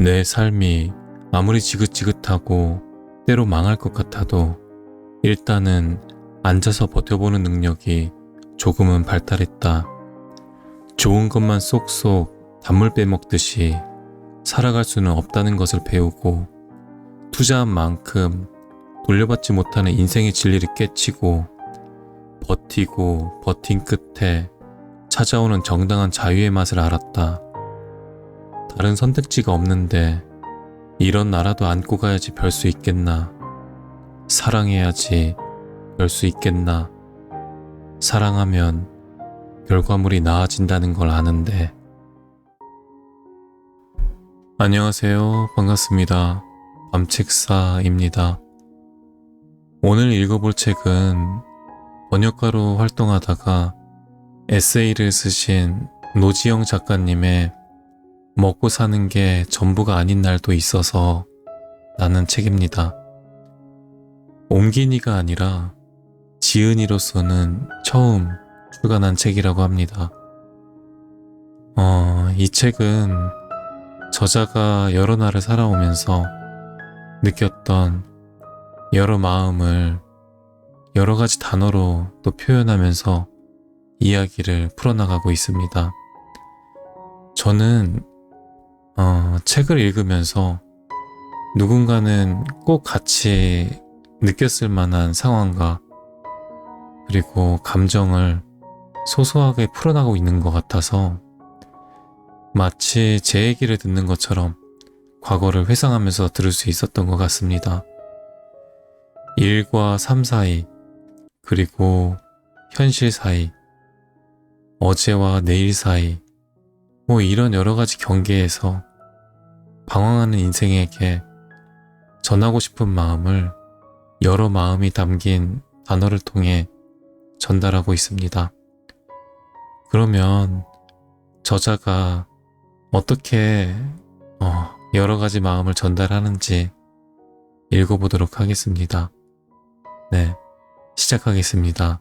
내 삶이 아무리 지긋지긋하고 때로 망할 것 같아도 일단은 앉아서 버텨보는 능력이 조금은 발달했다. 좋은 것만 쏙쏙 단물 빼먹듯이 살아갈 수는 없다는 것을 배우고 투자한 만큼 돌려받지 못하는 인생의 진리를 깨치고 버티고 버틴 끝에 찾아오는 정당한 자유의 맛을 알았다. 다른 선택지가 없는데 이런 나라도 안고 가야지 별 수 있겠나. 사랑해야지 별 수 있겠나. 사랑하면 결과물이 나아진다는 걸 아는데. 안녕하세요. 반갑습니다. 밤책사입니다. 오늘 읽어볼 책은 번역가로 활동하다가 에세이를 쓰신 노지영 작가님의 먹고 사는 게 전부가 아닌 날도 있어서 라는 책입니다. 옮긴이가 아니라 지은이로서는 처음 출간한 책이라고 합니다. 이 책은 저자가 여러 날을 살아오면서 느꼈던 여러 마음을 여러 가지 단어로 또 표현하면서 이야기를 풀어나가고 있습니다. 저는 책을 읽으면서 누군가는 꼭 같이 느꼈을 만한 상황과 그리고 감정을 소소하게 풀어나가고 있는 것 같아서 마치 제 얘기를 듣는 것처럼 과거를 회상하면서 들을 수 있었던 것 같습니다. 일과 삶 사이, 그리고 현실 사이, 어제와 내일 사이, 이런 여러 가지 경계에서 방황하는 인생에게 전하고 싶은 마음을 여러 마음이 담긴 단어를 통해 전달하고 있습니다. 그러면 저자가 어떻게 여러 가지 마음을 전달하는지 읽어보도록 하겠습니다. 네, 시작하겠습니다.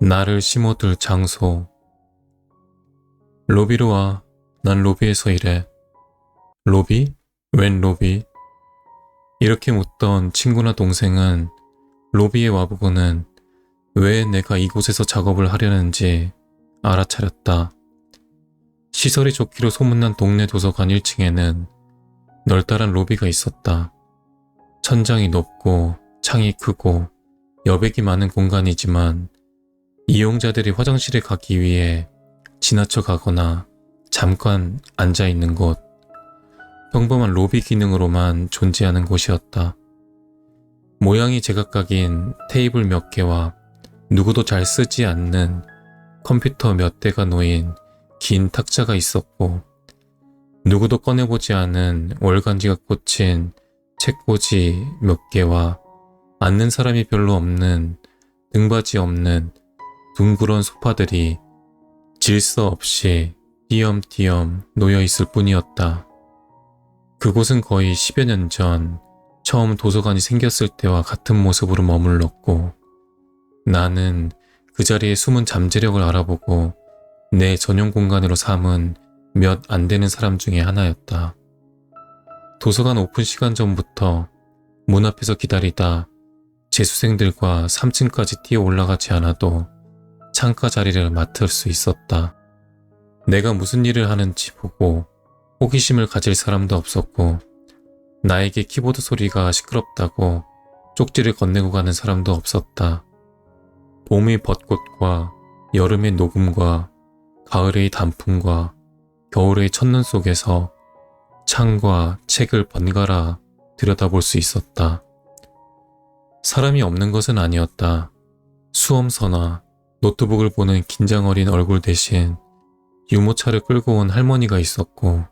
나를 심어둘 장소. 로비로 와. 난 로비에서 일해. 로비? 웬 로비? 이렇게 묻던 친구나 동생은 로비에 와보고는 왜 내가 이곳에서 작업을 하려는지 알아차렸다. 시설이 좋기로 소문난 동네 도서관 1층에는 널따란 로비가 있었다. 천장이 높고 창이 크고 여백이 많은 공간이지만 이용자들이 화장실에 가기 위해 지나쳐 가거나 잠깐 앉아있는 곳, 평범한 로비 기능으로만 존재하는 곳이었다. 모양이 제각각인 테이블 몇 개와 누구도 잘 쓰지 않는 컴퓨터 몇 대가 놓인 긴 탁자가 있었고, 누구도 꺼내보지 않은 월간지가 꽂힌 책꽂이 몇 개와 앉는 사람이 별로 없는 등받이 없는 둥그런 소파들이 질서 없이 띄엄띄엄 놓여있을 뿐이었다. 그곳은 거의 10여 년 전 처음 도서관이 생겼을 때와 같은 모습으로 머물렀고, 나는 그 자리에 숨은 잠재력을 알아보고 내 전용 공간으로 삼은 몇 안 되는 사람 중에 하나였다. 도서관 오픈 시간 전부터 문 앞에서 기다리다 재수생들과 3층까지 뛰어 올라가지 않아도 창가 자리를 맡을 수 있었다. 내가 무슨 일을 하는지 보고 호기심을 가질 사람도 없었고, 나에게 키보드 소리가 시끄럽다고 쪽지를 건네고 가는 사람도 없었다. 봄의 벚꽃과 여름의 녹음과 가을의 단풍과 겨울의 첫눈 속에서 창과 책을 번갈아 들여다볼 수 있었다. 사람이 없는 것은 아니었다. 수험서나 노트북을 보는 긴장 어린 얼굴 대신 유모차를 끌고 온 할머니가 있었고,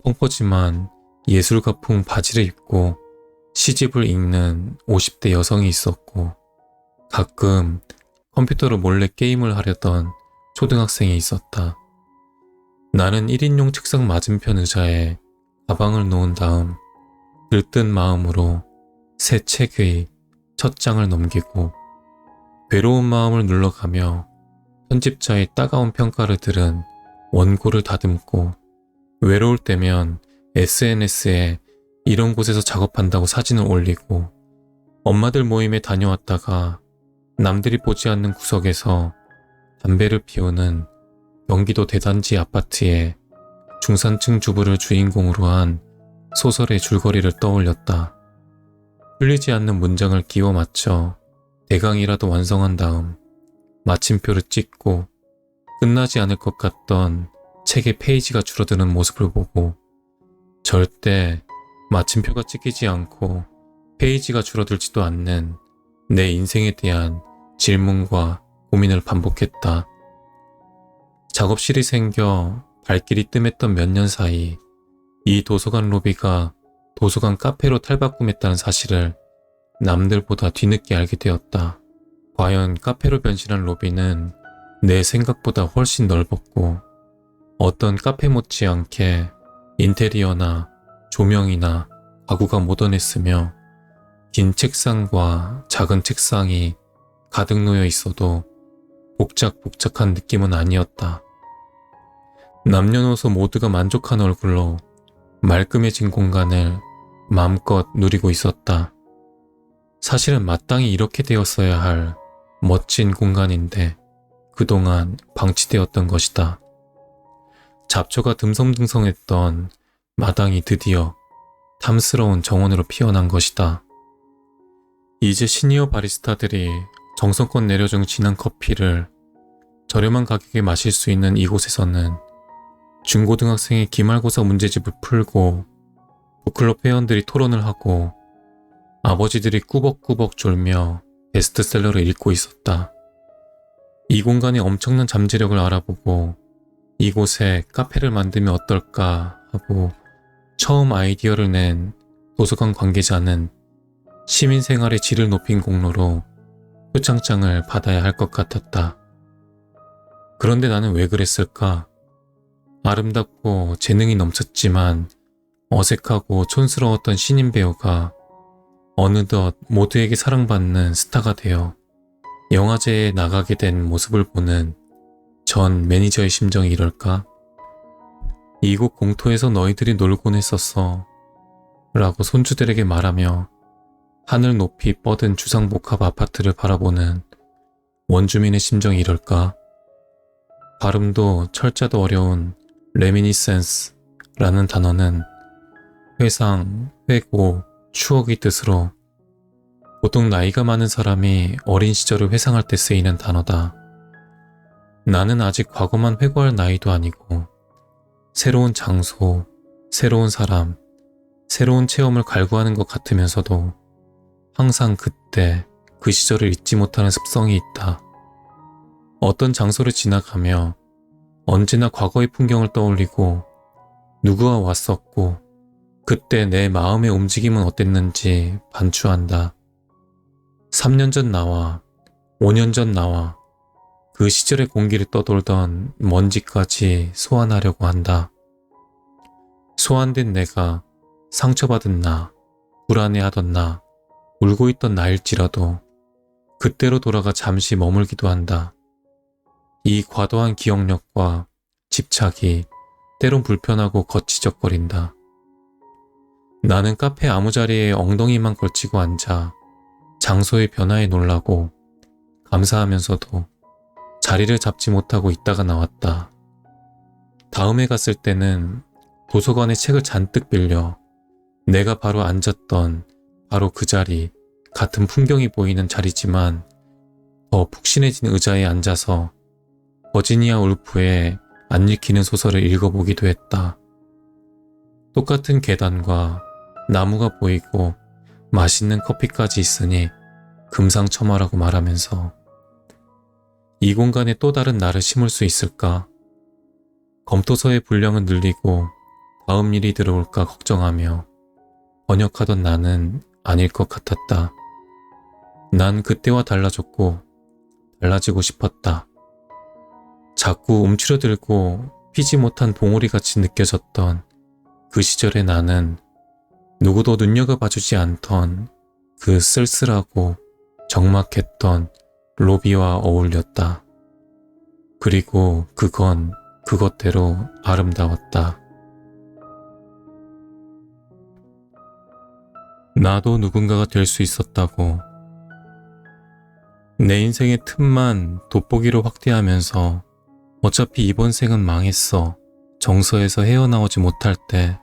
펑퍼짐한 예술가풍 바지를 입고 시집을 읽는 50대 여성이 있었고, 가끔 컴퓨터로 몰래 게임을 하려던 초등학생이 있었다. 나는 1인용 책상 맞은편 의자에 가방을 놓은 다음 들뜬 마음으로 새 책의 첫 장을 넘기고 괴로운 마음을 눌러가며 편집자의 따가운 평가를 들은 원고를 다듬고 외로울 때면 SNS에 이런 곳에서 작업한다고 사진을 올리고, 엄마들 모임에 다녀왔다가 남들이 보지 않는 구석에서 담배를 피우는 경기도 대단지 아파트의 중산층 주부를 주인공으로 한 소설의 줄거리를 떠올렸다. 풀리지 않는 문장을 끼워 맞춰 대강이라도 완성한 다음 마침표를 찍고 끝나지 않을 것 같던 책의 페이지가 줄어드는 모습을 보고 절대 마침표가 찍히지 않고 페이지가 줄어들지도 않는 내 인생에 대한 질문과 고민을 반복했다. 작업실이 생겨 발길이 뜸했던 몇 년 사이 이 도서관 로비가 도서관 카페로 탈바꿈했다는 사실을 남들보다 뒤늦게 알게 되었다. 과연 카페로 변신한 로비는 내 생각보다 훨씬 넓었고 어떤 카페 못지않게 인테리어나 조명이나 가구가 모던했으며 긴 책상과 작은 책상이 가득 놓여 있어도 복작복작한 느낌은 아니었다. 남녀노소 모두가 만족한 얼굴로 말끔해진 공간을 마음껏 누리고 있었다. 사실은 마땅히 이렇게 되었어야 할 멋진 공간인데 그동안 방치되었던 것이다. 잡초가 듬성듬성했던 마당이 드디어 탐스러운 정원으로 피어난 것이다. 이제 시니어 바리스타들이 정성껏 내려준 진한 커피를 저렴한 가격에 마실 수 있는 이곳에서는 중고등학생의 기말고사 문제집을 풀고 북클럽 회원들이 토론을 하고 아버지들이 꾸벅꾸벅 졸며 베스트셀러를 읽고 있었다. 이 공간의 엄청난 잠재력을 알아보고 이곳에 카페를 만들면 어떨까 하고 처음 아이디어를 낸 도서관 관계자는 시민생활의 질을 높인 공로로 표창장을 받아야 할 것 같았다. 그런데 나는 왜 그랬을까? 아름답고 재능이 넘쳤지만 어색하고 촌스러웠던 신인 배우가 어느덧 모두에게 사랑받는 스타가 되어 영화제에 나가게 된 모습을 보는 전 매니저의 심정이 이럴까? 이곳 공터에서 너희들이 놀곤 했었어 라고 손주들에게 말하며 하늘 높이 뻗은 주상복합 아파트를 바라보는 원주민의 심정이 이럴까? 발음도 철자도 어려운 레미니센스라는 단어는 회상, 회고, 추억의 뜻으로 보통 나이가 많은 사람이 어린 시절을 회상할 때 쓰이는 단어다. 나는 아직 과거만 회고할 나이도 아니고 새로운 장소, 새로운 사람, 새로운 체험을 갈구하는 것 같으면서도 항상 그때 그 시절을 잊지 못하는 습성이 있다. 어떤 장소를 지나가며 언제나 과거의 풍경을 떠올리고 누구와 왔었고 그때 내 마음의 움직임은 어땠는지 반추한다. 3년 전 나와, 5년 전 나와, 그 시절의 공기를 떠돌던 먼지까지 소환하려고 한다. 소환된 내가, 상처받은 나, 불안해하던 나, 울고 있던 나일지라도 그때로 돌아가 잠시 머물기도 한다. 이 과도한 기억력과 집착이 때론 불편하고 거치적거린다. 나는 카페 아무자리에 엉덩이만 걸치고 앉아 장소의 변화에 놀라고 감사하면서도 자리를 잡지 못하고 있다가 나왔다. 다음에 갔을 때는 도서관에 책을 잔뜩 빌려 내가 바로 앉았던 바로 그 자리, 같은 풍경이 보이는 자리지만 더 푹신해진 의자에 앉아서 버지니아 울프의 안 읽히는 소설을 읽어보기도 했다. 똑같은 계단과 나무가 보이고 맛있는 커피까지 있으니 금상첨화라고 말하면서 이 공간에 또 다른 나를 심을 수 있을까? 검토서의 분량은 늘리고 다음 일이 들어올까 걱정하며 번역하던 나는 아닐 것 같았다. 난 그때와 달라졌고 달라지고 싶었다. 자꾸 움츠러들고 피지 못한 봉우리같이 느껴졌던 그 시절의 나는 누구도 눈여겨봐주지 않던 그 쓸쓸하고 적막했던 로비와 어울렸다. 그리고 그건 그것대로 아름다웠다. 나도 누군가가 될 수 있었다고. 내 인생의 틈만 돋보기로 확대하면서 어차피 이번 생은 망했어. 정서에서 헤어나오지 못할 때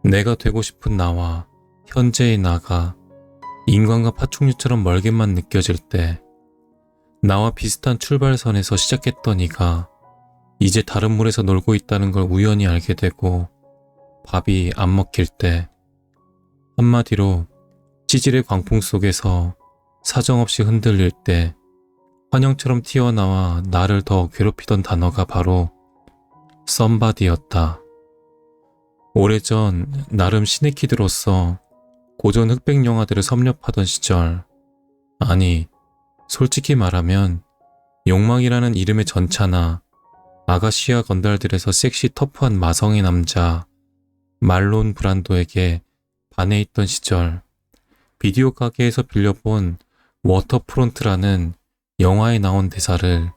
내가 되고 싶은 나와 현재의 나가 인간과 파충류처럼 멀게만 느껴질 때 나와 비슷한 출발선에서 시작했던 이가 이제 다른 물에서 놀고 있다는 걸 우연히 알게 되고 밥이 안 먹힐 때 한마디로 찌질의 광풍 속에서 사정없이 흔들릴 때 환영처럼 튀어나와 나를 더 괴롭히던 단어가 바로 somebody였다. 오래전 나름 시네키드로서 고전 흑백 영화들을 섭렵하던 시절, 아니 솔직히 말하면 욕망이라는 이름의 전차나 아가씨와 건달들에서 섹시 터프한 마성의 남자 말론 브란도에게 반해 있던 시절, 비디오 가게에서 빌려본 워터프론트라는 영화에 나온 대사를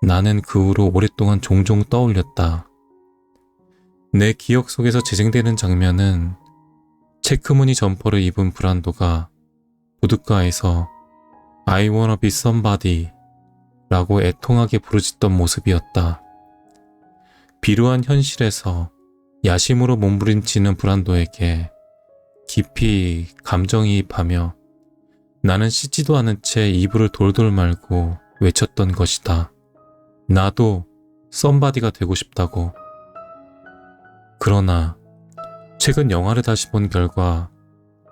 나는 그 후로 오랫동안 종종 떠올렸다. 내 기억 속에서 재생되는 장면은 체크무늬 점퍼를 입은 브란도가 부둣가에서 I wanna be somebody 라고 애통하게 부르짖던 모습이었다. 비루한 현실에서 야심으로 몸부림치는 브란도에게 깊이 감정이입하며 나는 씻지도 않은 채 이불을 돌돌 말고 외쳤던 것이다. 나도 somebody가 되고 싶다고. 그러나 최근 영화를 다시 본 결과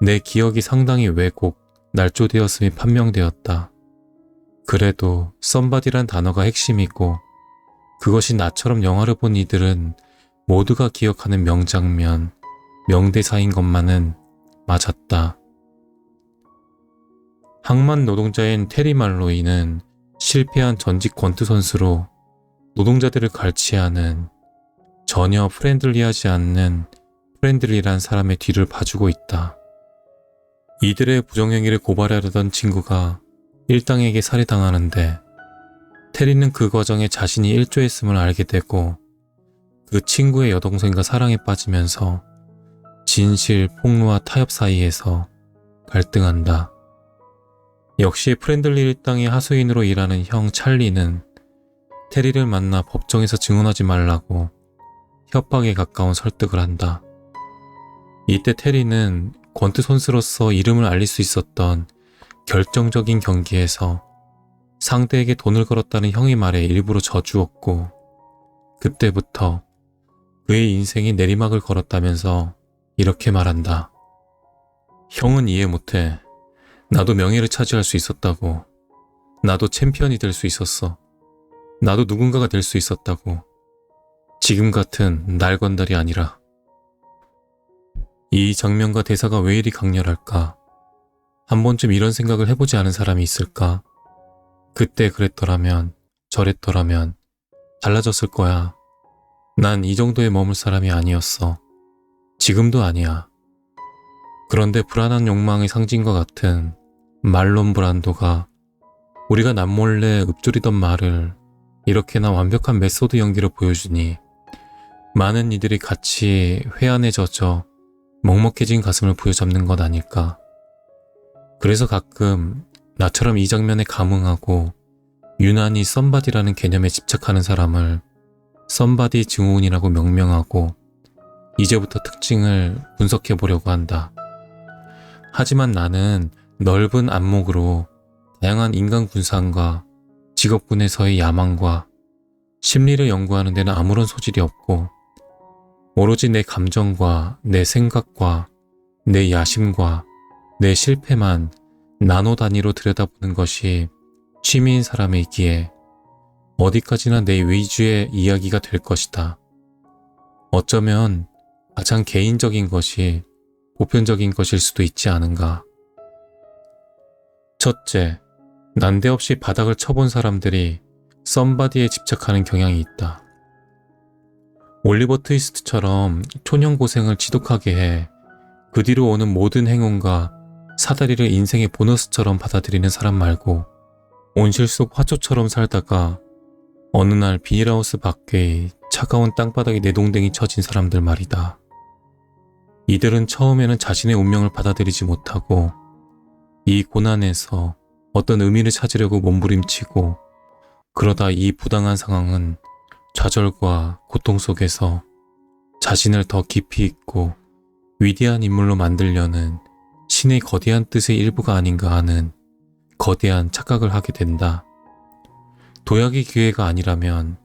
내 기억이 상당히 왜곡, 날조되었음이 판명되었다. 그래도 somebody란 단어가 핵심이고 그것이 나처럼 영화를 본 이들은 모두가 기억하는 명장면, 명대사인 것만은 맞았다. 항만 노동자인 테리 말로이는 실패한 전직 권투 선수로 노동자들을 갈취하는 전혀 프렌들리하지 않는 프렌들리란 사람의 뒤를 봐주고 있다. 이들의 부정행위를 고발하려던 친구가 일당에게 살해당하는데 테리는 그 과정에 자신이 일조했음을 알게 되고 그 친구의 여동생과 사랑에 빠지면서 진실, 폭로와 타협 사이에서 갈등한다. 역시 프렌들리 일당의 하수인으로 일하는 형 찰리는 테리를 만나 법정에서 증언하지 말라고 협박에 가까운 설득을 한다. 이때 테리는 권투 선수로서 이름을 알릴 수 있었던 결정적인 경기에서 상대에게 돈을 걸었다는 형의 말에 일부러 져주었고 그때부터 그의 인생이 내리막을 걸었다면서 이렇게 말한다. 형은 이해 못해. 나도 명예를 차지할 수 있었다고. 나도 챔피언이 될 수 있었어. 나도 누군가가 될 수 있었다고. 지금 같은 날건달이 아니라. 이 장면과 대사가 왜 이리 강렬할까? 한 번쯤 이런 생각을 해보지 않은 사람이 있을까? 그때 그랬더라면, 저랬더라면 달라졌을 거야. 난 이 정도에 머물 사람이 아니었어. 지금도 아니야. 그런데 불안한 욕망의 상징과 같은 말론 브란도가 우리가 남몰래 읊조리던 말을 이렇게나 완벽한 메소드 연기로 보여주니 많은 이들이 같이 회한에 젖어 먹먹해진 가슴을 부여잡는 것 아닐까. 그래서 가끔 나처럼 이 장면에 감흥하고 유난히 썸바디라는 개념에 집착하는 사람을 썸바디 증후군이라고 명명하고 이제부터 특징을 분석해 보려고 한다. 하지만 나는 넓은 안목으로 다양한 인간 군상과 직업군에서의 야망과 심리를 연구하는 데는 아무런 소질이 없고 오로지 내 감정과 내 생각과 내 야심과 내 실패만 나노 단위로 들여다보는 것이 취미인 사람이기에 어디까지나 내 위주의 이야기가 될 것이다. 어쩌면 가장 개인적인 것이 보편적인 것일 수도 있지 않은가. 첫째, 난데없이 바닥을 쳐본 사람들이 썸바디에 집착하는 경향이 있다. 올리버 트위스트처럼 초년 고생을 지독하게 해 그 뒤로 오는 모든 행운과 사다리를 인생의 보너스처럼 받아들이는 사람 말고 온실 속 화초처럼 살다가 어느 날 비닐하우스 밖의 차가운 땅바닥에 내동댕이 쳐진 사람들 말이다. 이들은 처음에는 자신의 운명을 받아들이지 못하고 이 고난에서 어떤 의미를 찾으려고 몸부림치고, 그러다 이 부당한 상황은 좌절과 고통 속에서 자신을 더 깊이 있고 위대한 인물로 만들려는 신의 거대한 뜻의 일부가 아닌가 하는 거대한 착각을 하게 된다. 도약의 기회가 아니라면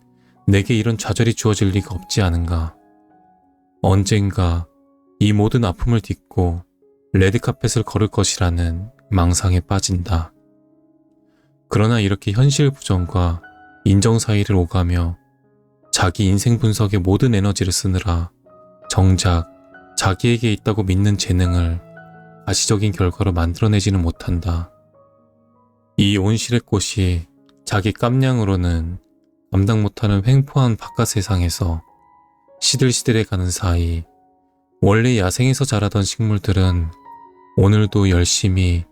내게 이런 좌절이 주어질 리가 없지 않은가. 언젠가 이 모든 아픔을 딛고 레드카펫을 걸을 것이라는 망상에 빠진다. 그러나 이렇게 현실 부정과 인정 사이를 오가며 자기 인생 분석에 모든 에너지를 쓰느라 정작 자기에게 있다고 믿는 재능을 가시적인 결과로 만들어내지는 못한다. 이 온실의 꽃이 자기 깜냥으로는 감당 못하는 횡포한 바깥 세상에서 시들시들해가는 사이, 원래 야생에서 자라던 식물들은 오늘도 열심히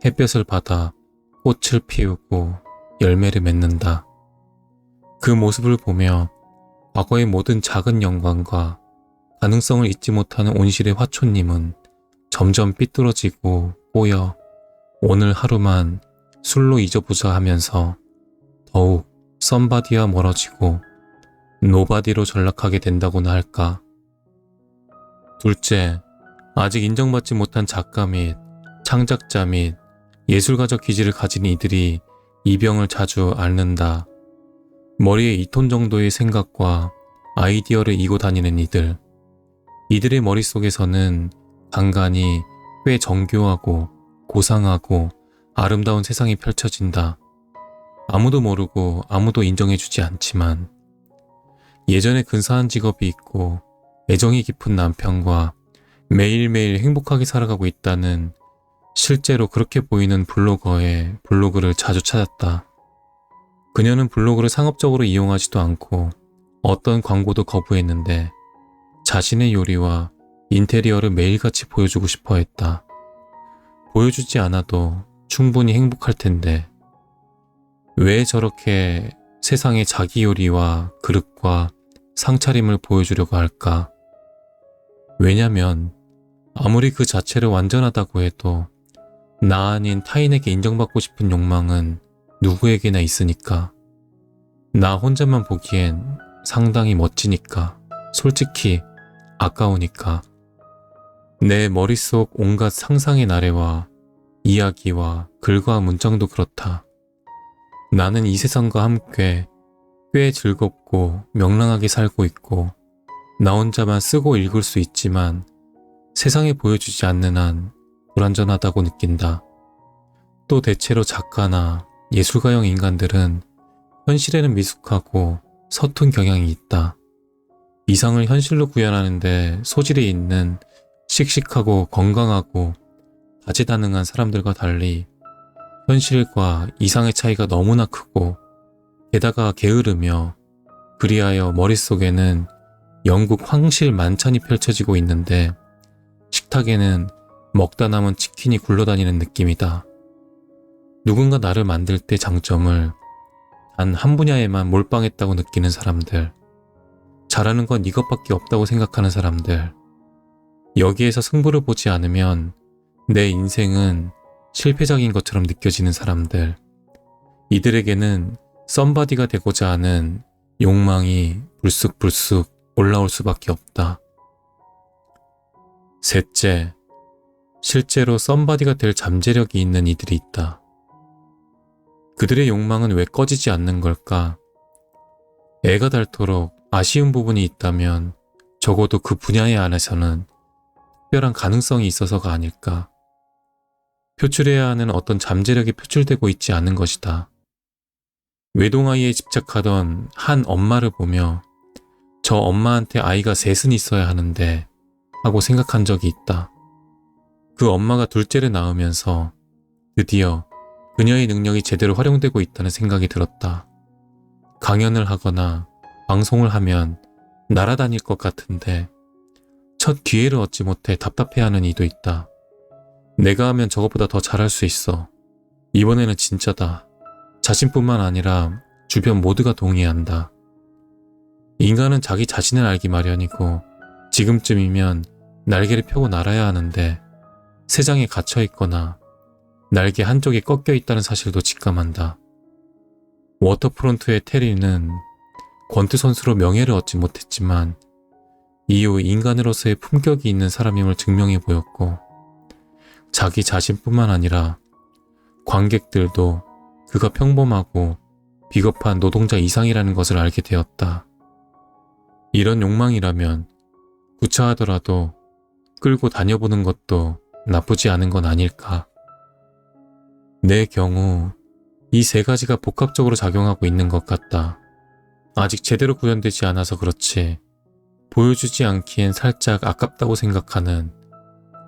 햇볕을 받아 꽃을 피우고 열매를 맺는다. 그 모습을 보며 과거의 모든 작은 영광과 가능성을 잊지 못하는 온실의 화초님은 점점 삐뚤어지고 꼬여 오늘 하루만 술로 잊어보자 하면서 더욱 썸바디와 멀어지고 노바디로 전락하게 된다고나 할까. 둘째, 아직 인정받지 못한 작가 및 창작자 및 예술가적 기질을 가진 이들이 이 병을 자주 앓는다. 머리에 2톤 정도의 생각과 아이디어를 이고 다니는 이들. 이들의 머릿속에서는 간간히 꽤 정교하고 고상하고 아름다운 세상이 펼쳐진다. 아무도 모르고 아무도 인정해주지 않지만 예전에 근사한 직업이 있고 애정이 깊은 남편과 매일매일 행복하게 살아가고 있다는 실제로 그렇게 보이는 블로거의 블로그를 자주 찾았다. 그녀는 블로그를 상업적으로 이용하지도 않고 어떤 광고도 거부했는데 자신의 요리와 인테리어를 매일같이 보여주고 싶어 했다. 보여주지 않아도 충분히 행복할 텐데 왜 저렇게 세상에 자기 요리와 그릇과 상차림을 보여주려고 할까? 왜냐면 아무리 그 자체를 완전하다고 해도 나 아닌 타인에게 인정받고 싶은 욕망은 누구에게나 있으니까. 나 혼자만 보기엔 상당히 멋지니까. 솔직히 아까우니까. 내 머릿속 온갖 상상의 나래와 이야기와 글과 문장도 그렇다. 나는 이 세상과 함께 꽤 즐겁고 명랑하게 살고 있고 나 혼자만 쓰고 읽을 수 있지만 세상에 보여주지 않는 한 불완전하다고 느낀다. 또 대체로 작가나 예술가형 인간들은 현실에는 미숙하고 서툰 경향이 있다. 이상을 현실로 구현하는데 소질이 있는 씩씩하고 건강하고 다재다능한 사람들과 달리 현실과 이상의 차이가 너무나 크고 게다가 게으르며 그리하여 머릿속에는 영국 황실 만찬이 펼쳐지고 있는데 식탁에는 먹다 남은 치킨이 굴러다니는 느낌이다. 누군가 나를 만들 때 장점을 단 한 분야에만 몰빵했다고 느끼는 사람들, 잘하는 건 이것밖에 없다고 생각하는 사람들, 여기에서 승부를 보지 않으면 내 인생은 실패작인 것처럼 느껴지는 사람들, 이들에게는 썸바디가 되고자 하는 욕망이 불쑥불쑥 올라올 수밖에 없다. 셋째, 실제로 썸바디가 될 잠재력이 있는 이들이 있다. 그들의 욕망은 왜 꺼지지 않는 걸까? 애가 닳도록 아쉬운 부분이 있다면 적어도 그 분야에 안에서는 특별한 가능성이 있어서가 아닐까? 표출해야 하는 어떤 잠재력이 표출되고 있지 않은 것이다. 외동아이에 집착하던 한 엄마를 보며 저 엄마한테 아이가 셋은 있어야 하는데 하고 생각한 적이 있다. 그 엄마가 둘째를 낳으면서 드디어 그녀의 능력이 제대로 활용되고 있다는 생각이 들었다. 강연을 하거나 방송을 하면 날아다닐 것 같은데 첫 기회를 얻지 못해 답답해하는 이도 있다. 내가 하면 저것보다 더 잘할 수 있어. 이번에는 진짜다. 자신뿐만 아니라 주변 모두가 동의한다. 인간은 자기 자신을 알기 마련이고 지금쯤이면 날개를 펴고 날아야 하는데 새장에 갇혀 있거나 날개 한쪽이 꺾여 있다는 사실도 직감한다. 워터프론트의 테리는 권투 선수로 명예를 얻지 못했지만 이후 인간으로서의 품격이 있는 사람임을 증명해 보였고 자기 자신뿐만 아니라 관객들도 그가 평범하고 비겁한 노동자 이상이라는 것을 알게 되었다. 이런 욕망이라면 구차하더라도 끌고 다녀보는 것도 나쁘지 않은 건 아닐까. 내 경우 이 세 가지가 복합적으로 작용하고 있는 것 같다. 아직 제대로 구현되지 않아서 그렇지 보여주지 않기엔 살짝 아깝다고 생각하는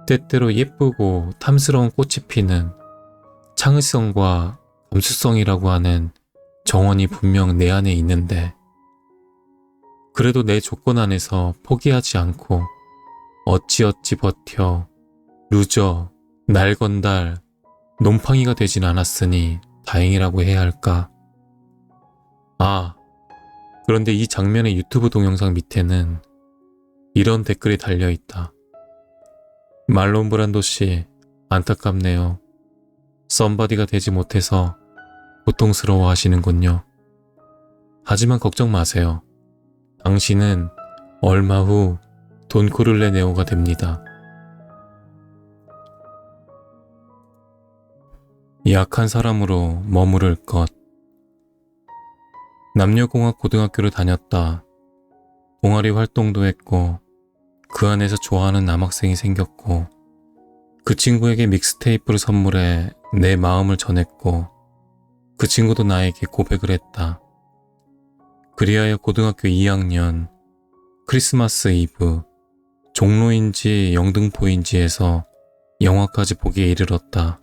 때때로 예쁘고 탐스러운 꽃이 피는 창의성과 감수성이라고 하는 정원이 분명 내 안에 있는데 그래도 내 조건 안에서 포기하지 않고 어찌어찌 버텨 루저, 날건달, 놈팡이가 되진 않았으니 다행이라고 해야 할까. 아, 그런데 이 장면의 유튜브 동영상 밑에는 이런 댓글이 달려있다. 말론 브란도 씨, 안타깝네요. 썸바디가 되지 못해서 고통스러워 하시는군요. 하지만 걱정 마세요. 당신은 얼마 후 돈코를레네오가 됩니다. 약한 사람으로 머무를 것. 남녀공학 고등학교를 다녔다. 동아리 활동도 했고 그 안에서 좋아하는 남학생이 생겼고 그 친구에게 믹스테이프를 선물해 내 마음을 전했고 그 친구도 나에게 고백을 했다. 그리하여 고등학교 2학년 크리스마스 이브 종로인지 영등포인지에서 영화까지 보기에 이르렀다.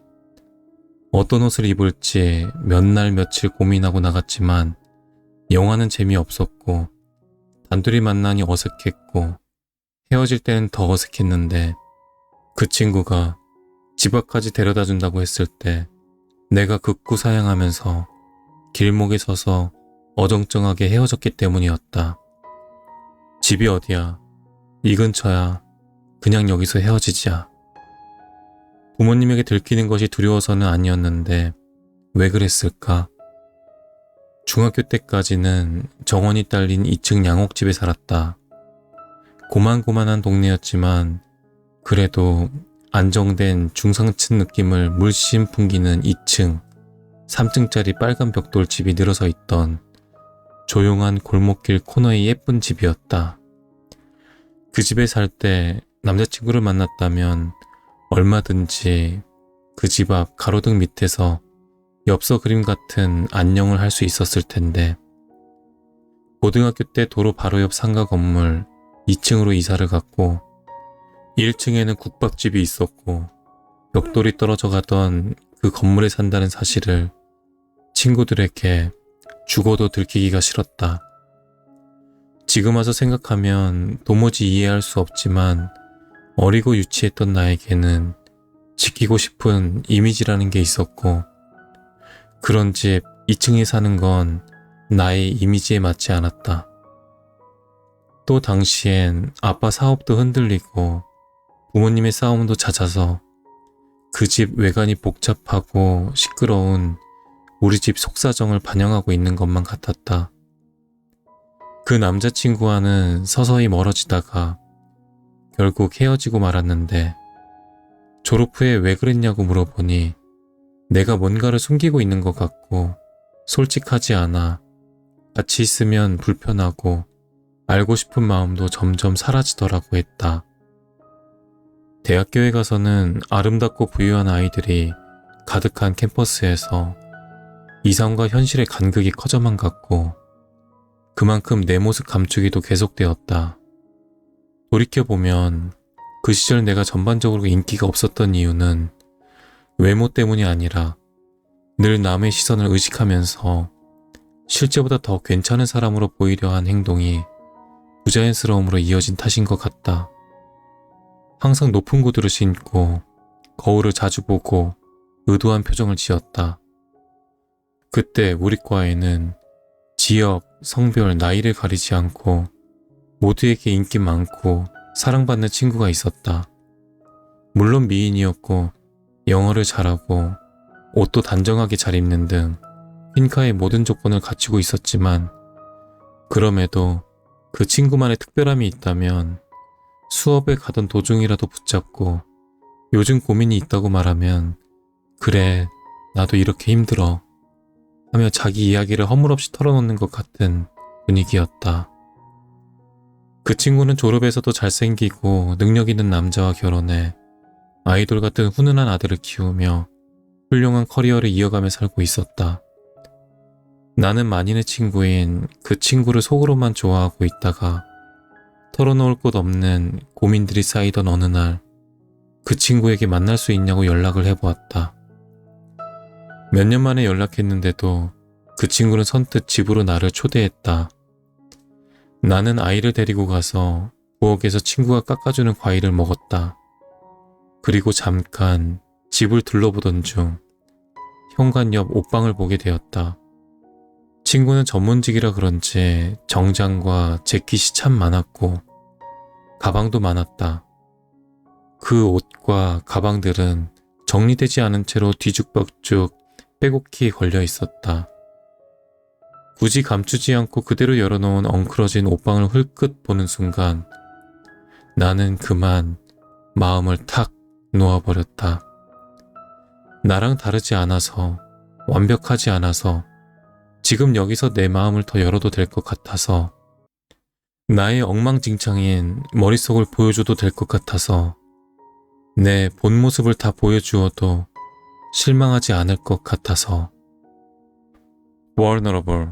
어떤 옷을 입을지 몇 날 며칠 고민하고 나갔지만 영화는 재미없었고 단둘이 만나니 어색했고 헤어질 때는 더 어색했는데 그 친구가 집 앞까지 데려다 준다고 했을 때 내가 극구 사양하면서 길목에 서서 어정쩡하게 헤어졌기 때문이었다. 집이 어디야? 이 근처야. 그냥 여기서 헤어지자. 부모님에게 들키는 것이 두려워서는 아니었는데 왜 그랬을까? 중학교 때까지는 정원이 딸린 2층 양옥집에 살았다. 고만고만한 동네였지만 그래도 안정된 중상층 느낌을 물씬 풍기는 2층, 3층짜리 빨간 벽돌집이 늘어서 있던 조용한 골목길 코너의 예쁜 집이었다. 그 집에 살 때 남자친구를 만났다면 얼마든지 그 집 앞 가로등 밑에서 엽서 그림 같은 안녕을 할 수 있었을 텐데 고등학교 때 도로 바로 옆 상가 건물 2층으로 이사를 갔고 1층에는 국밥집이 있었고 벽돌이 떨어져 가던 그 건물에 산다는 사실을 친구들에게 죽어도 들키기가 싫었다. 지금 와서 생각하면 도무지 이해할 수 없지만 어리고 유치했던 나에게는 지키고 싶은 이미지라는 게 있었고 그런 집 2층에 사는 건 나의 이미지에 맞지 않았다. 또 당시엔 아빠 사업도 흔들리고 부모님의 싸움도 잦아서 그 집 외관이 복잡하고 시끄러운 우리 집 속사정을 반영하고 있는 것만 같았다. 그 남자친구와는 서서히 멀어지다가 결국 헤어지고 말았는데 졸업 후에 왜 그랬냐고 물어보니 내가 뭔가를 숨기고 있는 것 같고 솔직하지 않아 같이 있으면 불편하고 알고 싶은 마음도 점점 사라지더라고 했다. 대학교에 가서는 아름답고 부유한 아이들이 가득한 캠퍼스에서 이상과 현실의 간극이 커져만 갔고 그만큼 내 모습 감추기도 계속되었다. 돌이켜보면 그 시절 내가 전반적으로 인기가 없었던 이유는 외모 때문이 아니라 늘 남의 시선을 의식하면서 실제보다 더 괜찮은 사람으로 보이려 한 행동이 부자연스러움으로 이어진 탓인 것 같다. 항상 높은 구두를 신고 거울을 자주 보고 의도한 표정을 지었다. 그때 우리 과에는 지역, 성별, 나이를 가리지 않고 모두에게 인기 많고 사랑받는 친구가 있었다. 물론 미인이었고 영어를 잘하고 옷도 단정하게 잘 입는 등 퀸카의 모든 조건을 갖추고 있었지만 그럼에도 그 친구만의 특별함이 있다면 수업에 가던 도중이라도 붙잡고 요즘 고민이 있다고 말하면 그래 나도 이렇게 힘들어 하며 자기 이야기를 허물없이 털어놓는 것 같은 분위기였다. 그 친구는 졸업해서도 잘생기고 능력 있는 남자와 결혼해 아이돌 같은 훈훈한 아들을 키우며 훌륭한 커리어를 이어가며 살고 있었다. 나는 만인의 친구인 그 친구를 속으로만 좋아하고 있다가 털어놓을 곳 없는 고민들이 쌓이던 어느 날 그 친구에게 만날 수 있냐고 연락을 해보았다. 몇 년 만에 연락했는데도 그 친구는 선뜻 집으로 나를 초대했다. 나는 아이를 데리고 가서 부엌에서 친구가 깎아주는 과일을 먹었다. 그리고 잠깐 집을 둘러보던 중 현관 옆 옷방을 보게 되었다. 친구는 전문직이라 그런지 정장과 재킷이 참 많았고 가방도 많았다. 그 옷과 가방들은 정리되지 않은 채로 뒤죽박죽 빼곡히 걸려 있었다. 굳이 감추지 않고 그대로 열어놓은 엉클어진 옷방을 흘끗 보는 순간 나는 그만 마음을 탁 놓아버렸다. 나랑 다르지 않아서, 완벽하지 않아서, 지금 여기서 내 마음을 더 열어도 될 것 같아서, 나의 엉망진창인 머릿속을 보여줘도 될 것 같아서, 내 본 모습을 다 보여주어도 실망하지 않을 것 같아서. vulnerable.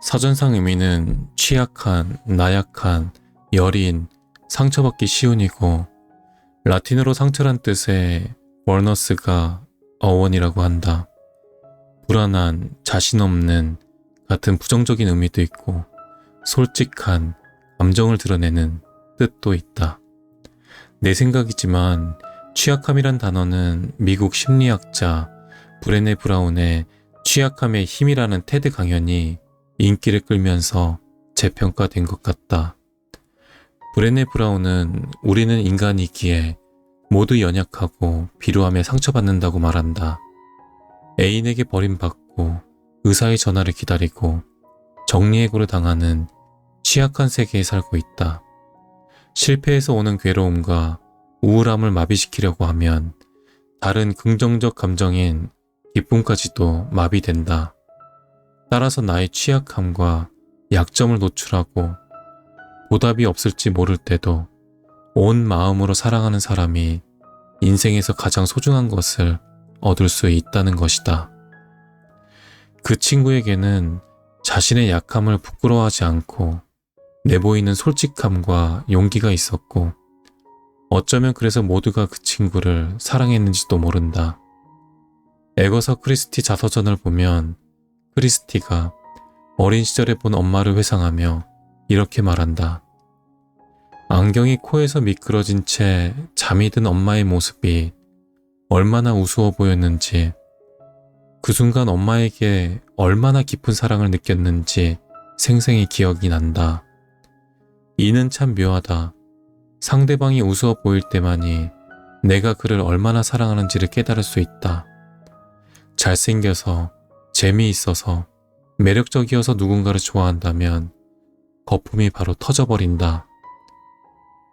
사전상 의미는 취약한, 나약한, 여린, 상처받기 쉬운이고 라틴어로 상처란 뜻의 vulnus가 어원이라고 한다. 불안한, 자신 없는 같은 부정적인 의미도 있고 솔직한, 감정을 드러내는 뜻도 있다. 내 생각이지만 취약함이란 단어는 미국 심리학자 브레네 브라운의 취약함의 힘이라는 테드 강연이 인기를 끌면서 재평가된 것 같다. 브레네 브라운은 우리는 인간이기에 모두 연약하고 비루하며 상처받는다고 말한다. 애인에게 버림받고 의사의 전화를 기다리고 정리해고를 당하는 취약한 세계에 살고 있다. 실패해서 오는 괴로움과 우울함을 마비시키려고 하면 다른 긍정적 감정인 기쁨까지도 마비된다. 따라서 나의 취약함과 약점을 노출하고 보답이 없을지 모를 때도 온 마음으로 사랑하는 사람이 인생에서 가장 소중한 것을 얻을 수 있다는 것이다. 그 친구에게는 자신의 약함을 부끄러워하지 않고 내보이는 솔직함과 용기가 있었고 어쩌면 그래서 모두가 그 친구를 사랑했는지도 모른다. 에거서 크리스티 자서전을 보면 크리스티가 어린 시절에 본 엄마를 회상하며 이렇게 말한다. 안경이 코에서 미끄러진 채 잠이 든 엄마의 모습이 얼마나 우스워 보였는지, 그 순간 엄마에게 얼마나 깊은 사랑을 느꼈는지 생생히 기억이 난다. 이는 참 묘하다. 상대방이 우스워 보일 때만이 내가 그를 얼마나 사랑하는지를 깨달을 수 있다. 잘생겨서, 재미있어서, 매력적이어서 누군가를 좋아한다면 거품이 바로 터져버린다.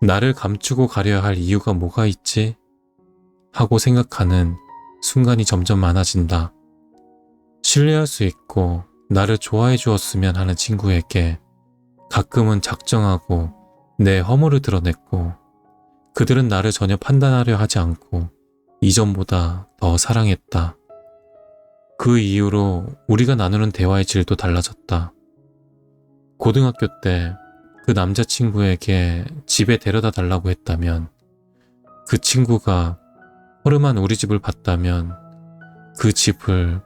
나를 감추고 가려야 할 이유가 뭐가 있지? 하고 생각하는 순간이 점점 많아진다. 신뢰할 수 있고 나를 좋아해 주었으면 하는 친구에게 가끔은 작정하고 내 허물을 드러냈고 그들은 나를 전혀 판단하려 하지 않고 이전보다 더 사랑했다. 그 이후로 우리가 나누는 대화의 질도 달라졌다. 고등학교 때 그 남자친구에게 집에 데려다 달라고 했다면, 그 친구가 허름한 우리 집을 봤다면, 그 집을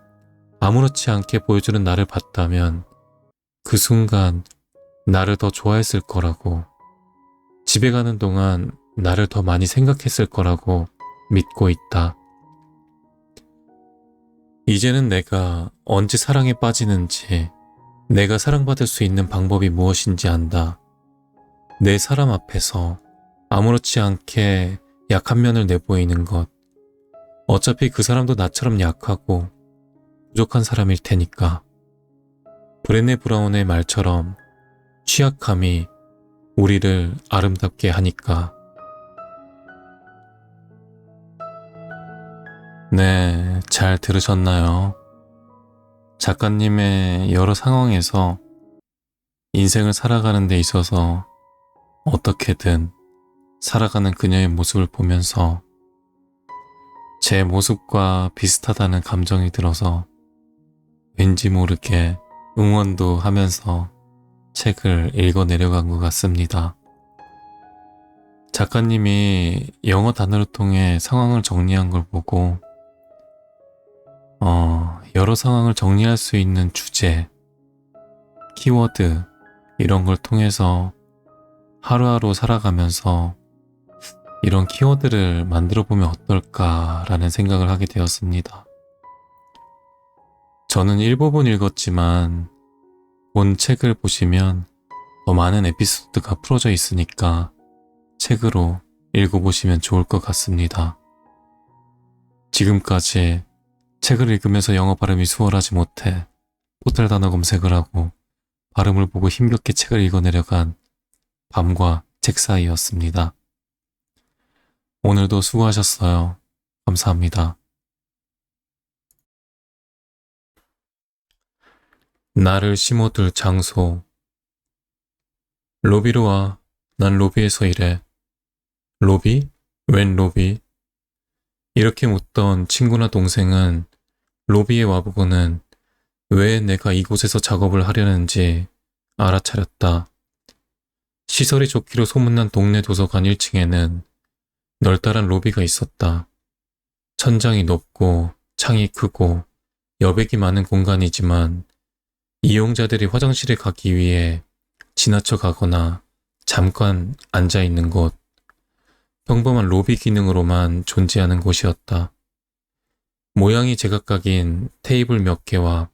아무렇지 않게 보여주는 나를 봤다면 그 순간 나를 더 좋아했을 거라고, 집에 가는 동안 나를 더 많이 생각했을 거라고 믿고 있다. 이제는 내가 언제 사랑에 빠지는지, 내가 사랑받을 수 있는 방법이 무엇인지 안다. 내 사람 앞에서 아무렇지 않게 약한 면을 내보이는 것. 어차피 그 사람도 나처럼 약하고 부족한 사람일 테니까. 브레네 브라운의 말처럼 취약함이 우리를 아름답게 하니까. 네, 잘 들으셨나요? 작가님의 여러 상황에서 인생을 살아가는 데 있어서 어떻게든 살아가는 그녀의 모습을 보면서 제 모습과 비슷하다는 감정이 들어서 왠지 모르게 응원도 하면서 책을 읽어 내려간 것 같습니다. 작가님이 영어 단어를 통해 상황을 정리한 걸 보고 여러 상황을 정리할 수 있는 주제, 키워드 이런 걸 통해서 하루하루 살아가면서 이런 키워드를 만들어 보면 어떨까라는 생각을 하게 되었습니다. 저는 일부분 읽었지만 본 책을 보시면 더 많은 에피소드가 풀어져 있으니까 책으로 읽어보시면 좋을 것 같습니다. 지금까지 책을 읽으면서 영어 발음이 수월하지 못해 포털 단어 검색을 하고 발음을 보고 힘겹게 책을 읽어내려간 밤과 책 사이였습니다. 오늘도 수고하셨어요. 감사합니다. 나를 심어둘 장소. 로비로 와. 난 로비에서 일해. 로비? 웬 로비? 이렇게 묻던 친구나 동생은 로비에 와보고는 왜 내가 이곳에서 작업을 하려는지 알아차렸다. 시설이 좋기로 소문난 동네 도서관 1층에는 널따란 로비가 있었다. 천장이 높고 창이 크고 여백이 많은 공간이지만 이용자들이 화장실에 가기 위해 지나쳐 가거나 잠깐 앉아있는 곳, 평범한 로비 기능으로만 존재하는 곳이었다. 모양이 제각각인 테이블 몇 개와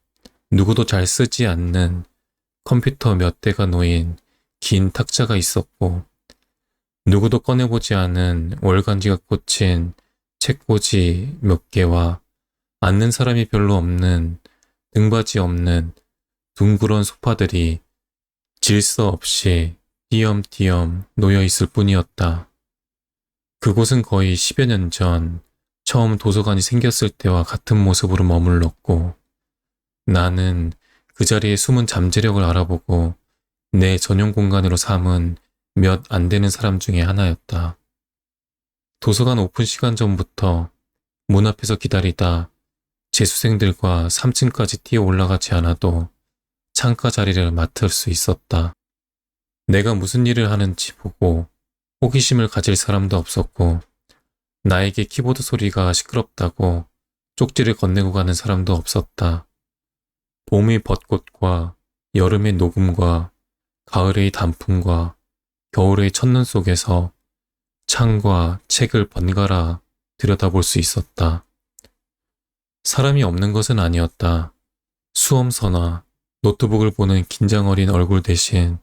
누구도 잘 쓰지 않는 컴퓨터 몇 대가 놓인 긴 탁자가 있었고, 누구도 꺼내보지 않은 월간지가 꽂힌 책꽂이 몇 개와 앉는 사람이 별로 없는 등받이 없는 둥그런 소파들이 질서 없이 띄엄띄엄 놓여 있을 뿐이었다. 그곳은 거의 10여 년 전 처음 도서관이 생겼을 때와 같은 모습으로 머물렀고, 나는 그 자리에 숨은 잠재력을 알아보고 내 전용 공간으로 삼은 몇 안 되는 사람 중에 하나였다. 도서관 오픈 시간 전부터 문 앞에서 기다리다 재수생들과 3층까지 뛰어 올라가지 않아도 창가 자리를 맡을 수 있었다. 내가 무슨 일을 하는지 보고 호기심을 가질 사람도 없었고, 나에게 키보드 소리가 시끄럽다고 쪽지를 건네고 가는 사람도 없었다. 봄의 벚꽃과 여름의 녹음과 가을의 단풍과 겨울의 첫눈 속에서 창과 책을 번갈아 들여다볼 수 있었다. 사람이 없는 것은 아니었다. 수험서나 노트북을 보는 긴장 어린 얼굴 대신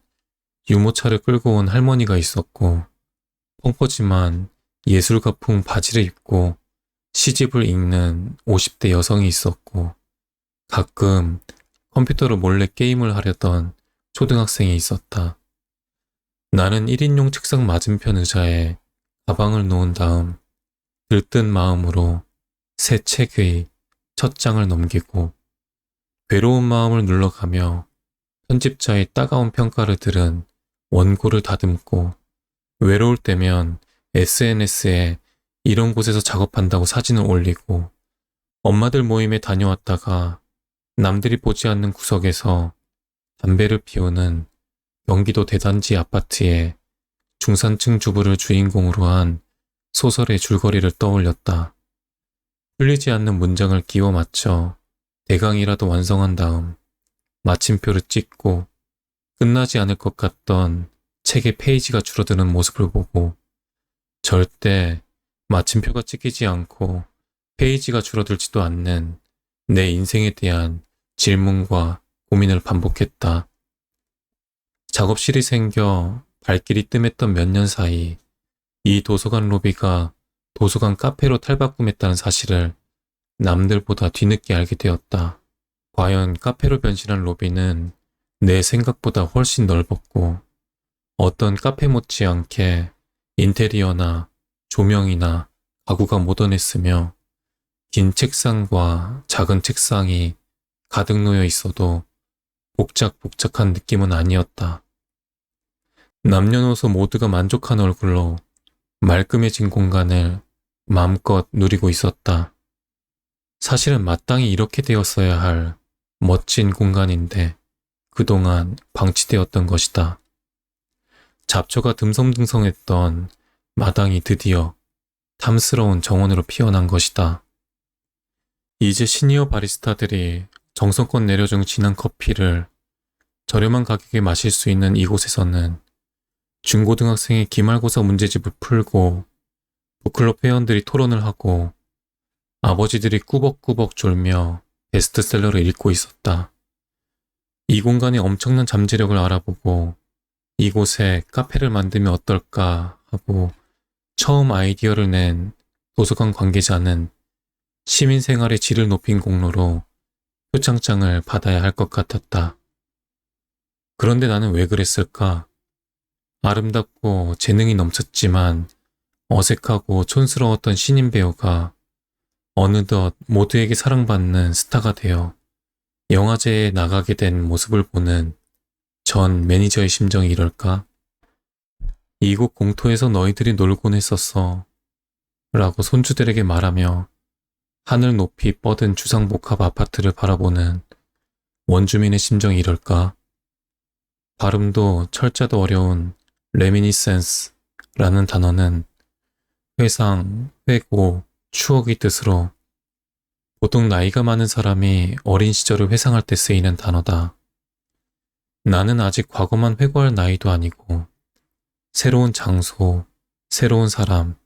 유모차를 끌고 온 할머니가 있었고, 펑퍼짐한 예술가풍 바지를 입고 시집을 읽는 50대 여성이 있었고, 가끔 컴퓨터로 몰래 게임을 하려던 초등학생이 있었다. 나는 1인용 책상 맞은편 의자에 가방을 놓은 다음 들뜬 마음으로 새 책의 첫 장을 넘기고 괴로운 마음을 눌러가며 편집자의 따가운 평가를 들은 원고를 다듬고, 외로울 때면 SNS에 이런 곳에서 작업한다고 사진을 올리고, 엄마들 모임에 다녀왔다가 남들이 보지 않는 구석에서 담배를 피우는 경기도 대단지 아파트의 중산층 주부를 주인공으로 한 소설의 줄거리를 떠올렸다. 풀리지 않는 문장을 끼워 맞춰 대강이라도 완성한 다음 마침표를 찍고 끝나지 않을 것 같던 책의 페이지가 줄어드는 모습을 보고 절대 마침표가 찍히지 않고 페이지가 줄어들지도 않는 내 인생에 대한 질문과 고민을 반복했다. 작업실이 생겨 발길이 뜸했던 몇 년 사이 이 도서관 로비가 도서관 카페로 탈바꿈했다는 사실을 남들보다 뒤늦게 알게 되었다. 과연 카페로 변신한 로비는 내 생각보다 훨씬 넓었고 어떤 카페 못지않게 인테리어나 조명이나 가구가 모던했으며 긴 책상과 작은 책상이 가득 놓여 있어도 복작복작한 느낌은 아니었다. 남녀노소 모두가 만족한 얼굴로 말끔해진 공간을 마음껏 누리고 있었다. 사실은 마땅히 이렇게 되었어야 할 멋진 공간인데 그동안 방치되었던 것이다. 잡초가 듬성듬성했던 마당이 드디어 탐스러운 정원으로 피어난 것이다. 이제 시니어 바리스타들이 정성껏 내려준 진한 커피를 저렴한 가격에 마실 수 있는 이곳에서는 중고등학생의 기말고사 문제집을 풀고 북클럽 회원들이 토론을 하고 아버지들이 꾸벅꾸벅 졸며 베스트셀러를 읽고 있었다. 이 공간의 엄청난 잠재력을 알아보고 이곳에 카페를 만들면 어떨까 하고 처음 아이디어를 낸 도서관 관계자는 시민생활의 질을 높인 공로로 표창장을 받아야 할 것 같았다. 그런데 나는 왜 그랬을까? 아름답고 재능이 넘쳤지만 어색하고 촌스러웠던 신인 배우가 어느덧 모두에게 사랑받는 스타가 되어 영화제에 나가게 된 모습을 보는 전 매니저의 심정이 이럴까? 이곳 공터에서 너희들이 놀곤 했었어 라고 손주들에게 말하며 하늘 높이 뻗은 주상복합 아파트를 바라보는 원주민의 심정이 이럴까? 발음도 철자도 어려운 레미니센스라는 단어는 회상, 회고, 추억의 뜻으로 보통 나이가 많은 사람이 어린 시절을 회상할 때 쓰이는 단어다. 나는 아직 과거만 회고할 나이도 아니고 새로운 장소, 새로운 사람,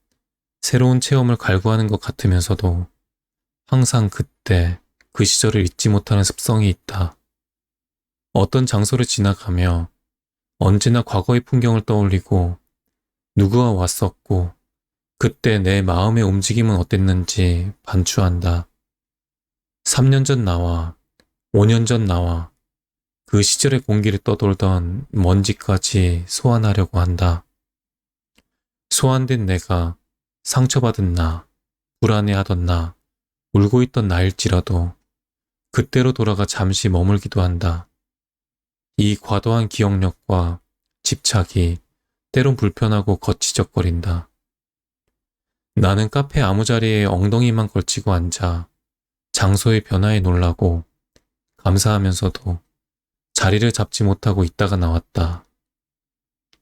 새로운 체험을 갈구하는 것 같으면서도 항상 그때 그 시절을 잊지 못하는 습성이 있다. 어떤 장소를 지나가며 언제나 과거의 풍경을 떠올리고 누구와 왔었고 그때 내 마음의 움직임은 어땠는지 반추한다. 3년 전 나와, 5년 전 나와 그 시절의 공기를 떠돌던 먼지까지 소환하려고 한다. 소환된 내가 상처받은 나, 불안해하던 나, 울고 있던 나일지라도 그때로 돌아가 잠시 머물기도 한다. 이 과도한 기억력과 집착이 때론 불편하고 거치적거린다. 나는 카페 아무 자리에 엉덩이만 걸치고 앉아 장소의 변화에 놀라고 감사하면서도 자리를 잡지 못하고 있다가 나왔다.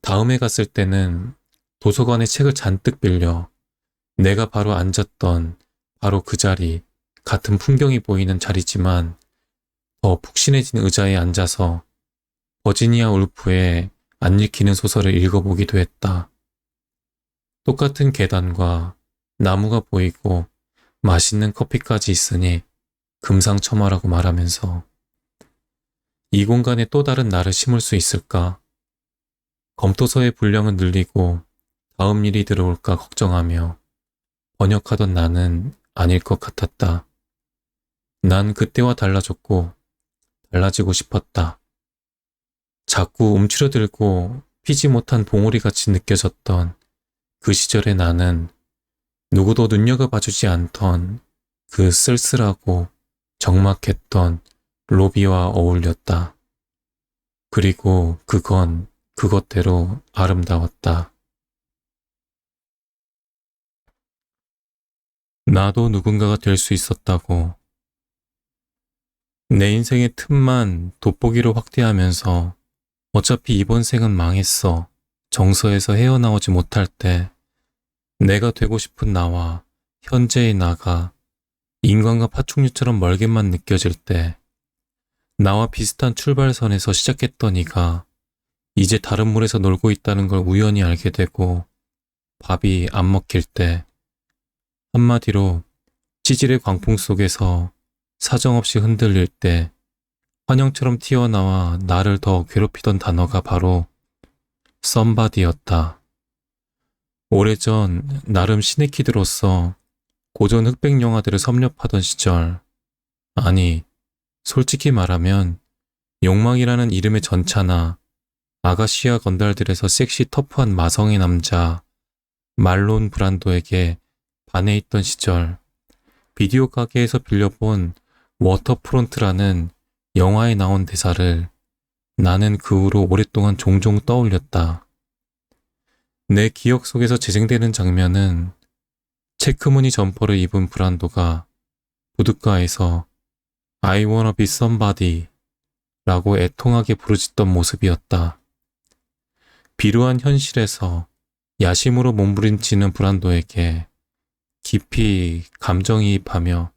다음에 갔을 때는 도서관에 책을 잔뜩 빌려 내가 바로 앉았던 바로 그 자리, 같은 풍경이 보이는 자리지만 더 푹신해진 의자에 앉아서 버지니아 울프의 안 읽히는 소설을 읽어보기도 했다. 똑같은 계단과 나무가 보이고 맛있는 커피까지 있으니 금상첨화라고 말하면서 이 공간에 또 다른 나를 심을 수 있을까? 검토서의 분량은 늘리고 다음 일이 들어올까 걱정하며 번역하던 나는 아닐 것 같았다. 난 그때와 달라졌고 달라지고 싶었다. 자꾸 움츠러들고 피지 못한 봉우리같이 느껴졌던 그 시절의 나는 누구도 눈여겨봐주지 않던 그 쓸쓸하고 적막했던 로비와 어울렸다. 그리고 그건 그것대로 아름다웠다. 나도 누군가가 될 수 있었다고. 내 인생의 틈만 돋보기로 확대하면서 어차피 이번 생은 망했어. 정서에서 헤어나오지 못할 때 내가 되고 싶은 나와 현재의 나가 인간과 파충류처럼 멀게만 느껴질 때 나와 비슷한 출발선에서 시작했던 이가 이제 다른 물에서 놀고 있다는 걸 우연히 알게 되고 밥이 안 먹힐 때 한마디로 찌질의 광풍 속에서 사정없이 흔들릴 때 환영처럼 튀어나와 나를 더 괴롭히던 단어가 바로 썸바디였다. 오래전 나름 시네키드로서 고전 흑백 영화들을 섭렵하던 시절, 아니, 솔직히 말하면 욕망이라는 이름의 전차나 아가씨와 건달들에서 섹시 터프한 마성의 남자 말론 브란도에게 반해있던 시절, 비디오 가게에서 빌려본 워터프론트라는 영화에 나온 대사를 나는 그 후로 오랫동안 종종 떠올렸다. 내 기억 속에서 재생되는 장면은 체크무늬 점퍼를 입은 브란도가 부둣가에서 I wanna be somebody 라고 애통하게 부르짖던 모습이었다. 비루한 현실에서 야심으로 몸부림치는 브란도에게 깊이 감정이입하며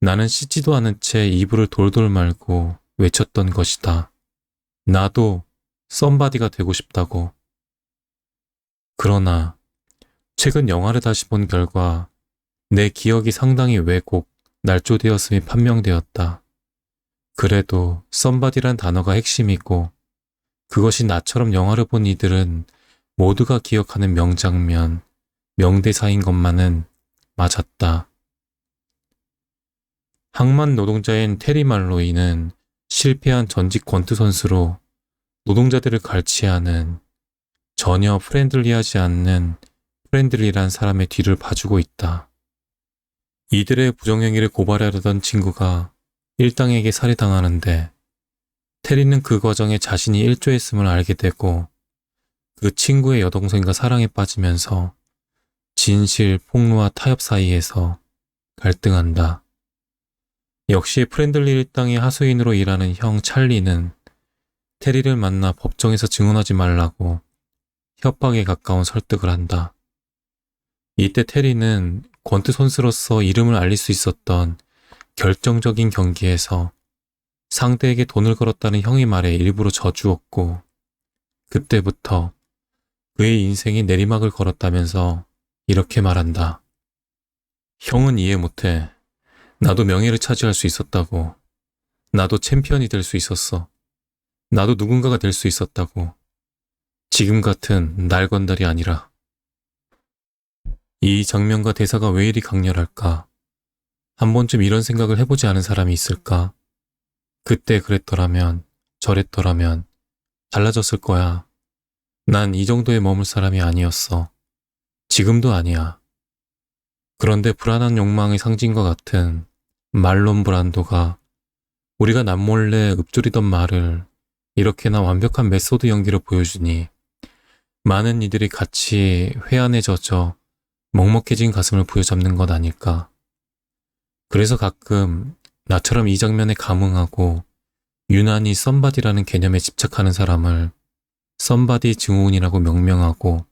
나는 씻지도 않은 채 이불을 돌돌 말고 외쳤던 것이다. 나도 썸바디가 되고 싶다고. 그러나 최근 영화를 다시 본 결과 내 기억이 상당히 왜곡, 날조되었음이 판명되었다. 그래도 썸바디란 단어가 핵심이고 그것이 나처럼 영화를 본 이들은 모두가 기억하는 명장면, 명대사인 것만은 맞았다. 항만 노동자인 테리 말로이는 실패한 전직 권투 선수로 노동자들을 갈취하는 전혀 프렌들리하지 않는 프렌들리란 사람의 뒤를 봐주고 있다. 이들의 부정행위를 고발하려던 친구가 일당에게 살해당하는데 테리는 그 과정에 자신이 일조했음을 알게 되고 그 친구의 여동생과 사랑에 빠지면서 진실, 폭로와 타협 사이에서 갈등한다. 역시 프렌들리 일당의 하수인으로 일하는 형 찰리는 테리를 만나 법정에서 증언하지 말라고 협박에 가까운 설득을 한다. 이때 테리는 권투 선수로서 이름을 알릴 수 있었던 결정적인 경기에서 상대에게 돈을 걸었다는 형의 말에 일부러 져주었고 그때부터 그의 인생이 내리막을 걸었다면서 이렇게 말한다. 형은 이해 못해. 나도 명예를 차지할 수 있었다고. 나도 챔피언이 될 수 있었어. 나도 누군가가 될 수 있었다고. 지금 같은 날건달이 아니라. 이 장면과 대사가 왜 이리 강렬할까? 한 번쯤 이런 생각을 해보지 않은 사람이 있을까? 그때 그랬더라면, 저랬더라면 달라졌을 거야. 난 이 정도에 머물 사람이 아니었어. 지금도 아니야. 그런데 불안한 욕망의 상징과 같은 말론 브란도가 우리가 남몰래 읊조리던 말을 이렇게나 완벽한 메소드 연기로 보여주니 많은 이들이 같이 회한에 젖어 먹먹해진 가슴을 부여잡는 것 아닐까. 그래서 가끔 나처럼 이 장면에 감흥하고 유난히 썸바디라는 개념에 집착하는 사람을 썸바디 증후군이라고 명명하고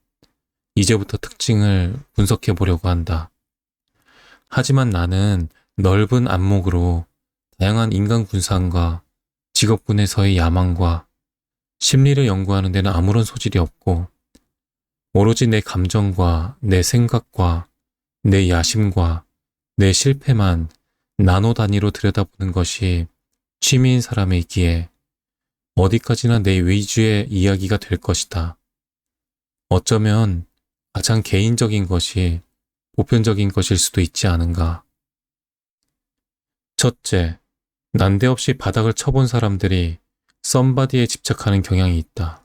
이제부터 특징을 분석해 보려고 한다. 하지만 나는 넓은 안목으로 다양한 인간 군상과 직업군에서의 야망과 심리를 연구하는 데는 아무런 소질이 없고 오로지 내 감정과 내 생각과 내 야심과 내 실패만 나노 단위로 들여다보는 것이 취미인 사람이기에 어디까지나 내 위주의 이야기가 될 것이다. 어쩌면 가장 개인적인 것이 보편적인 것일 수도 있지 않은가. 첫째, 난데없이 바닥을 쳐본 사람들이 썸바디에 집착하는 경향이 있다.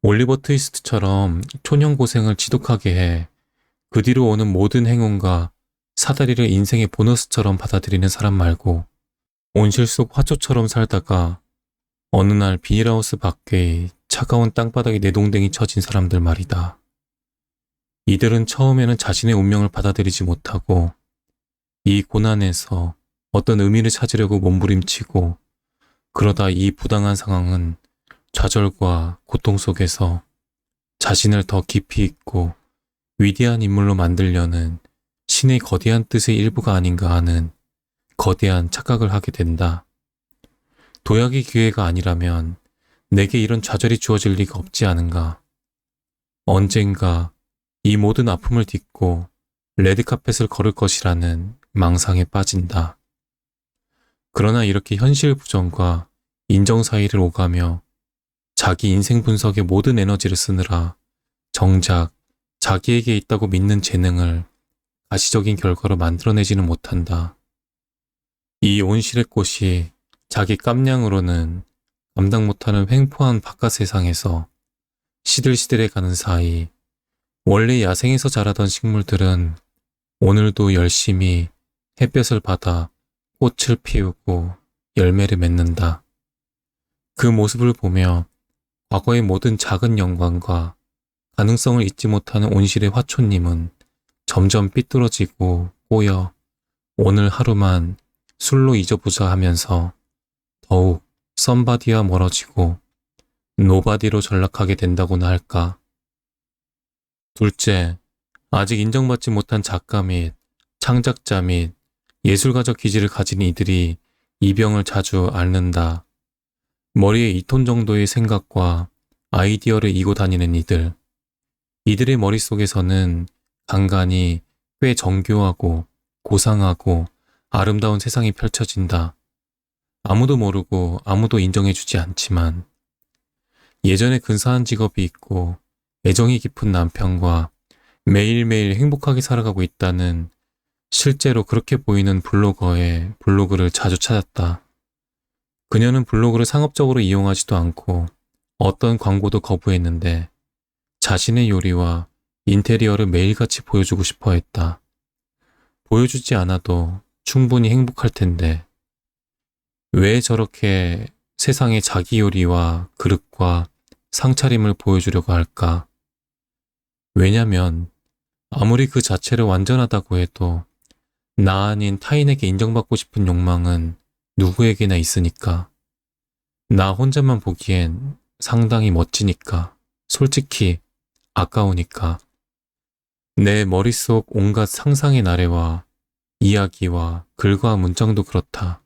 올리버 트위스트처럼 초년 고생을 지독하게 해 그 뒤로 오는 모든 행운과 사다리를 인생의 보너스처럼 받아들이는 사람 말고 온실 속 화초처럼 살다가 어느 날 비닐하우스 밖의 차가운 땅바닥에 내동댕이 쳐진 사람들 말이다. 이들은 처음에는 자신의 운명을 받아들이지 못하고 이 고난에서 어떤 의미를 찾으려고 몸부림치고 그러다 이 부당한 상황은 좌절과 고통 속에서 자신을 더 깊이 있고 위대한 인물로 만들려는 신의 거대한 뜻의 일부가 아닌가 하는 거대한 착각을 하게 된다. 도약의 기회가 아니라면 내게 이런 좌절이 주어질 리가 없지 않은가. 언젠가 이 모든 아픔을 딛고 레드카펫을 걸을 것이라는 망상에 빠진다. 그러나 이렇게 현실 부정과 인정 사이를 오가며 자기 인생 분석에 모든 에너지를 쓰느라 정작 자기에게 있다고 믿는 재능을 가시적인 결과로 만들어내지는 못한다. 이 온실의 꽃이 자기 깜냥으로는 감당 못하는 횡포한 바깥 세상에서 시들시들해가는 사이 원래 야생에서 자라던 식물들은 오늘도 열심히 햇볕을 받아 꽃을 피우고 열매를 맺는다. 그 모습을 보며 과거의 모든 작은 영광과 가능성을 잊지 못하는 온실의 화초님은 점점 삐뚤어지고 꼬여 오늘 하루만 술로 잊어보자 하면서 더욱 썸바디와 멀어지고 노바디로 전락하게 된다고나 할까. 둘째, 아직 인정받지 못한 작가 및 창작자 및 예술가적 기질을 가진 이들이 이 병을 자주 앓는다. 머리에 2톤 정도의 생각과 아이디어를 이고 다니는 이들. 이들의 머릿속에서는 간간히 꽤 정교하고 고상하고 아름다운 세상이 펼쳐진다. 아무도 모르고 아무도 인정해주지 않지만 예전에 근사한 직업이 있고 애정이 깊은 남편과 매일매일 행복하게 살아가고 있다는 실제로 그렇게 보이는 블로거의 블로그를 자주 찾았다. 그녀는 블로그를 상업적으로 이용하지도 않고 어떤 광고도 거부했는데 자신의 요리와 인테리어를 매일같이 보여주고 싶어 했다. 보여주지 않아도 충분히 행복할 텐데 왜 저렇게 세상에 자기 요리와 그릇과 상차림을 보여주려고 할까? 왜냐면 아무리 그 자체를 완전하다고 해도 나 아닌 타인에게 인정받고 싶은 욕망은 누구에게나 있으니까. 나 혼자만 보기엔 상당히 멋지니까. 솔직히 아까우니까. 내 머릿속 온갖 상상의 나래와 이야기와 글과 문장도 그렇다.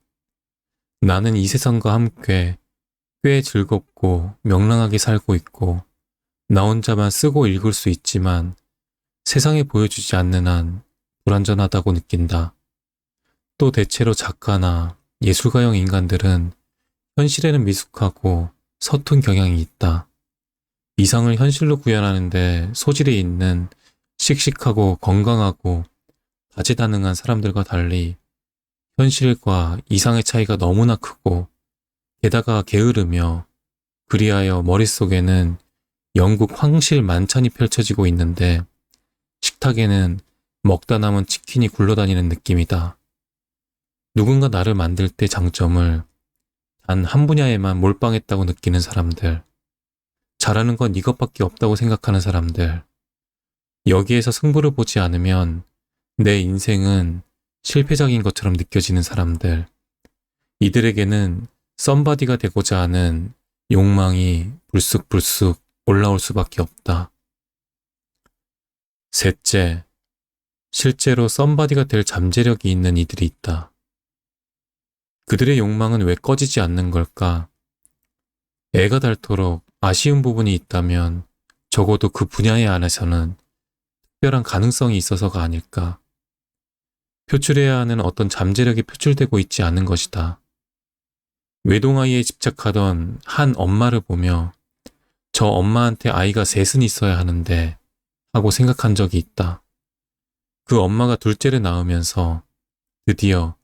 나는 이 세상과 함께 꽤 즐겁고 명랑하게 살고 있고 나 혼자만 쓰고 읽을 수 있지만 세상에 보여주지 않는 한 불완전하다고 느낀다. 또 대체로 작가나 예술가형 인간들은 현실에는 미숙하고 서툰 경향이 있다. 이상을 현실로 구현하는데 소질이 있는 씩씩하고 건강하고 다재다능한 사람들과 달리 현실과 이상의 차이가 너무나 크고 게다가 게으르며 그리하여 머릿속에는 영국 황실 만찬이 펼쳐지고 있는데 식탁에는 먹다 남은 치킨이 굴러다니는 느낌이다. 누군가 나를 만들 때 장점을 단 한 분야에만 몰빵했다고 느끼는 사람들, 잘하는 건 이것밖에 없다고 생각하는 사람들, 여기에서 승부를 보지 않으면 내 인생은 실패작인 것처럼 느껴지는 사람들, 이들에게는 썸바디가 되고자 하는 욕망이 불쑥불쑥 올라올 수밖에 없다. 셋째, 실제로 썸바디가 될 잠재력이 있는 이들이 있다. 그들의 욕망은 왜 꺼지지 않는 걸까? 애가 닳도록 아쉬운 부분이 있다면 적어도 그 분야에 안에서는 특별한 가능성이 있어서가 아닐까. 표출해야 하는 어떤 잠재력이 표출되고 있지 않은 것이다. 외동아이에 집착하던 한 엄마를 보며 저 엄마한테 아이가 셋은 있어야 하는데 하고 생각한 적이 있다. 그 엄마가 둘째를 낳으면서 드디어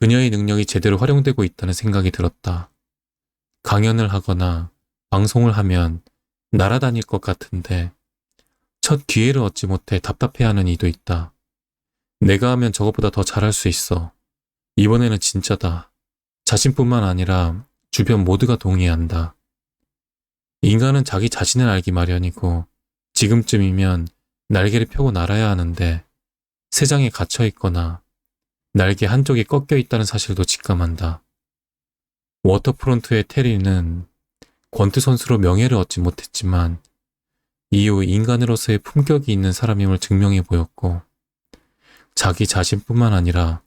그녀의 능력이 제대로 활용되고 있다는 생각이 들었다. 강연을 하거나 방송을 하면 날아다닐 것 같은데 첫 기회를 얻지 못해 답답해하는 이도 있다. 내가 하면 저것보다 더 잘할 수 있어. 이번에는 진짜다. 자신뿐만 아니라 주변 모두가 동의한다. 인간은 자기 자신을 알기 마련이고 지금쯤이면 날개를 펴고 날아야 하는데 세상에 갇혀 있거나 날개 한쪽이 꺾여 있다는 사실도 직감한다. 워터프론트의 테리는 권투 선수로 명예를 얻지 못했지만 이후 인간으로서의 품격이 있는 사람임을 증명해 보였고 자기 자신뿐만 아니라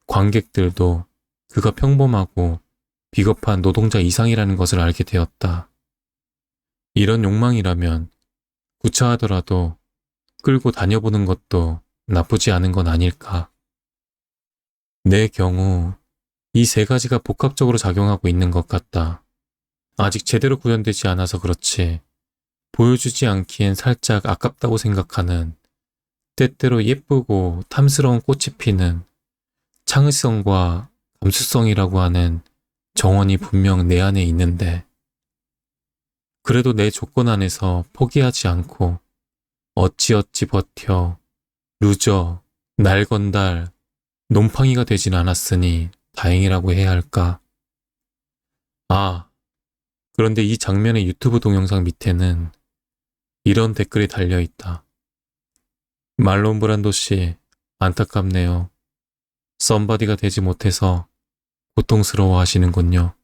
관객들도 그가 평범하고 비겁한 노동자 이상이라는 것을 알게 되었다. 이런 욕망이라면 구차하더라도 끌고 다녀보는 것도 나쁘지 않은 건 아닐까. 내 경우 이 세 가지가 복합적으로 작용하고 있는 것 같다. 아직 제대로 구현되지 않아서 그렇지 보여주지 않기엔 살짝 아깝다고 생각하는 때때로 예쁘고 탐스러운 꽃이 피는 창의성과 감수성이라고 하는 정원이 분명 내 안에 있는데 그래도 내 조건 안에서 포기하지 않고 어찌어찌 버텨 루저, 날건달, 놈팡이가 되진 않았으니 다행이라고 해야 할까. 아, 그런데 이 장면의 유튜브 동영상 밑에는 이런 댓글이 달려있다. 말론 브란도 씨, 안타깝네요. 썸바디가 되지 못해서 고통스러워 하시는군요.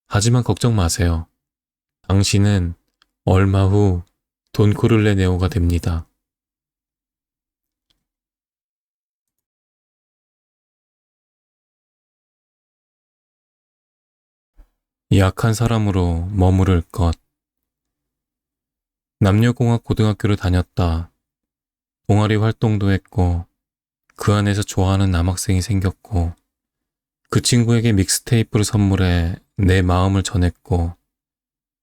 하지만 걱정 마세요. 당신은 얼마 후 돈코를레 네오가 됩니다. 약한 사람으로 머무를 것. 남녀공학 고등학교를 다녔다. 동아리 활동도 했고 그 안에서 좋아하는 남학생이 생겼고 그 친구에게 믹스테이프를 선물해 내 마음을 전했고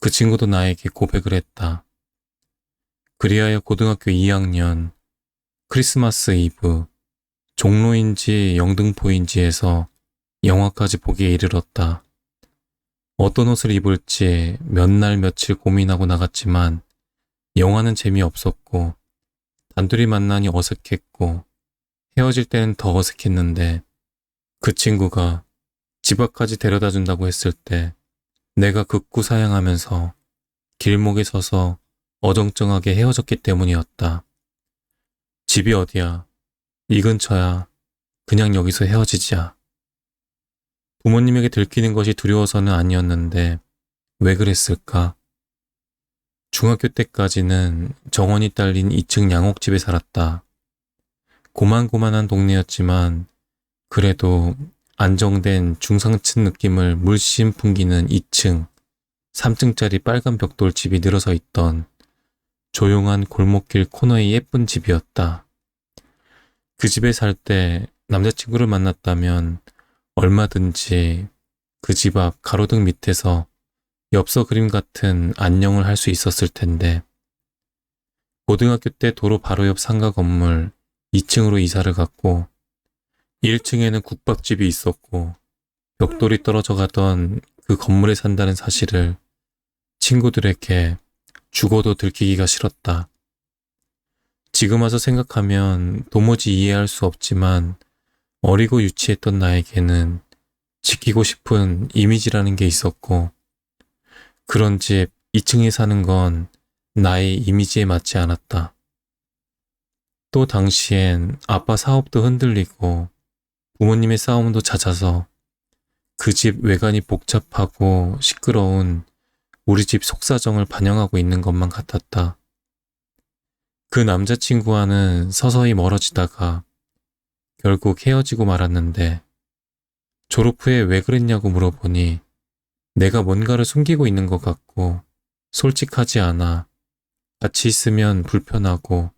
그 친구도 나에게 고백을 했다. 그리하여 고등학교 2학년 크리스마스 이브 종로인지 영등포인지에서 영화까지 보기에 이르렀다. 어떤 옷을 입을지 몇 날 며칠 고민하고 나갔지만 영화는 재미없었고 단둘이 만나니 어색했고 헤어질 때는 더 어색했는데 그 친구가 집 앞까지 데려다 준다고 했을 때 내가 극구 사양하면서 길목에 서서 어정쩡하게 헤어졌기 때문이었다. 집이 어디야? 이 근처야. 그냥 여기서 헤어지자. 부모님에게 들키는 것이 두려워서는 아니었는데 왜 그랬을까? 중학교 때까지는 정원이 딸린 2층 양옥집에 살았다. 고만고만한 동네였지만 그래도 안정된 중상층 느낌을 물씬 풍기는 2층, 3층짜리 빨간 벽돌집이 늘어서 있던 조용한 골목길 코너의 예쁜 집이었다. 그 집에 살 때 남자친구를 만났다면 얼마든지 그 집 앞 가로등 밑에서 엽서 그림 같은 안녕을 할 수 있었을 텐데 고등학교 때 도로 바로 옆 상가 건물 2층으로 이사를 갔고 1층에는 국밥집이 있었고 벽돌이 떨어져 가던 그 건물에 산다는 사실을 친구들에게 죽어도 들키기가 싫었다. 지금 와서 생각하면 도무지 이해할 수 없지만 어리고 유치했던 나에게는 지키고 싶은 이미지라는 게 있었고 그런 집 2층에 사는 건 나의 이미지에 맞지 않았다. 또 당시엔 아빠 사업도 흔들리고 부모님의 싸움도 잦아서 그 집 외관이 복잡하고 시끄러운 우리 집 속사정을 반영하고 있는 것만 같았다. 그 남자친구와는 서서히 멀어지다가 결국 헤어지고 말았는데 졸업 후에 왜 그랬냐고 물어보니 내가 뭔가를 숨기고 있는 것 같고 솔직하지 않아 같이 있으면 불편하고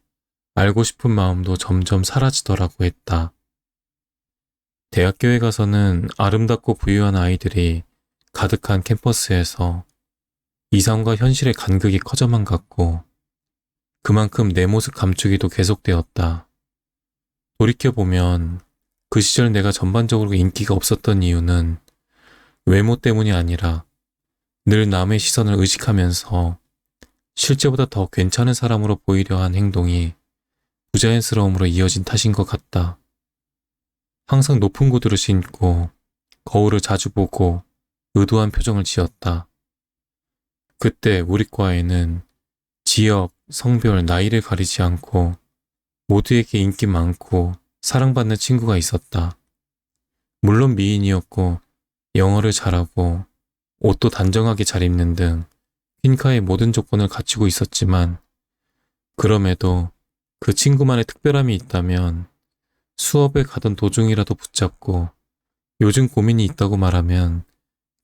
알고 싶은 마음도 점점 사라지더라고 했다. 대학교에 가서는 아름답고 부유한 아이들이 가득한 캠퍼스에서 이상과 현실의 간극이 커져만 갔고 그만큼 내 모습 감추기도 계속되었다. 돌이켜보면 그 시절 내가 전반적으로 인기가 없었던 이유는 외모 때문이 아니라 늘 남의 시선을 의식하면서 실제보다 더 괜찮은 사람으로 보이려 한 행동이 부자연스러움으로 이어진 탓인 것 같다. 항상 높은 구두를 신고 거울을 자주 보고 의도한 표정을 지었다. 그때 우리 과에는 지역, 성별, 나이를 가리지 않고 모두에게 인기 많고 사랑받는 친구가 있었다. 물론 미인이었고 영어를 잘하고 옷도 단정하게 잘 입는 등 퀸카의 모든 조건을 갖추고 있었지만 그럼에도 그 친구만의 특별함이 있다면 수업에 가던 도중이라도 붙잡고 요즘 고민이 있다고 말하면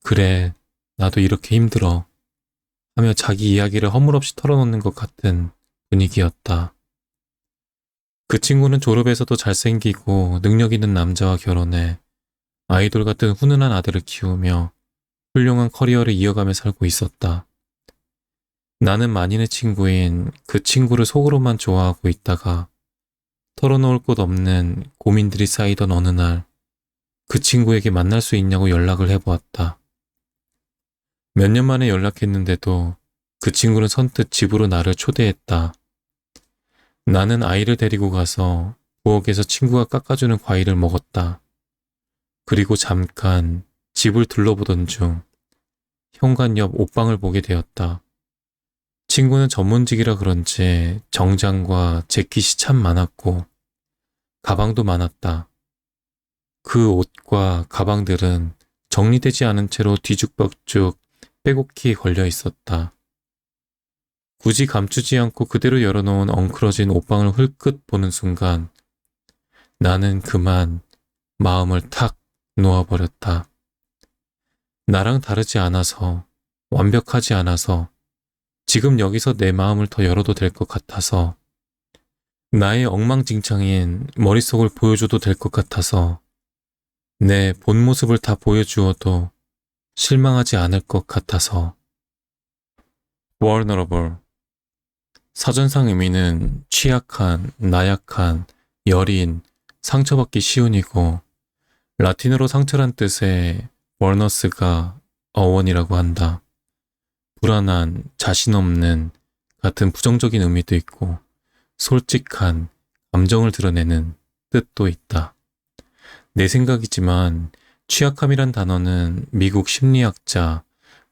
그래 나도 이렇게 힘들어 하며 자기 이야기를 허물없이 털어놓는 것 같은 분위기였다. 그 친구는 졸업해서도 잘생기고 능력 있는 남자와 결혼해 아이돌 같은 훈훈한 아들을 키우며 훌륭한 커리어를 이어가며 살고 있었다. 나는 만인의 친구인 그 친구를 속으로만 좋아하고 있다가 털어놓을 곳 없는 고민들이 쌓이던 어느 날 그 친구에게 만날 수 있냐고 연락을 해보았다. 몇 년 만에 연락했는데도 그 친구는 선뜻 집으로 나를 초대했다. 나는 아이를 데리고 가서 부엌에서 친구가 깎아주는 과일을 먹었다. 그리고 잠깐 집을 둘러보던 중 현관 옆 옷방을 보게 되었다. 친구는 전문직이라 그런지 정장과 재킷이 참 많았고 가방도 많았다. 그 옷과 가방들은 정리되지 않은 채로 뒤죽박죽 빼곡히 걸려 있었다. 굳이 감추지 않고 그대로 열어놓은 엉클어진 옷방을 흘끗 보는 순간 나는 그만 마음을 탁 놓아버렸다. 나랑 다르지 않아서, 완벽하지 않아서, 지금 여기서 내 마음을 더 열어도 될 것 같아서, 나의 엉망진창인 머릿속을 보여줘도 될 것 같아서, 내 본 모습을 다 보여주어도 실망하지 않을 것 같아서. vulnerable. 사전상 의미는 취약한, 나약한, 여린, 상처받기 쉬운이고 라틴어로 상처란 뜻의 vulnus가 어원이라고 한다. 불안한, 자신 없는 같은 부정적인 의미도 있고 솔직한, 감정을 드러내는 뜻도 있다. 내 생각이지만 취약함이란 단어는 미국 심리학자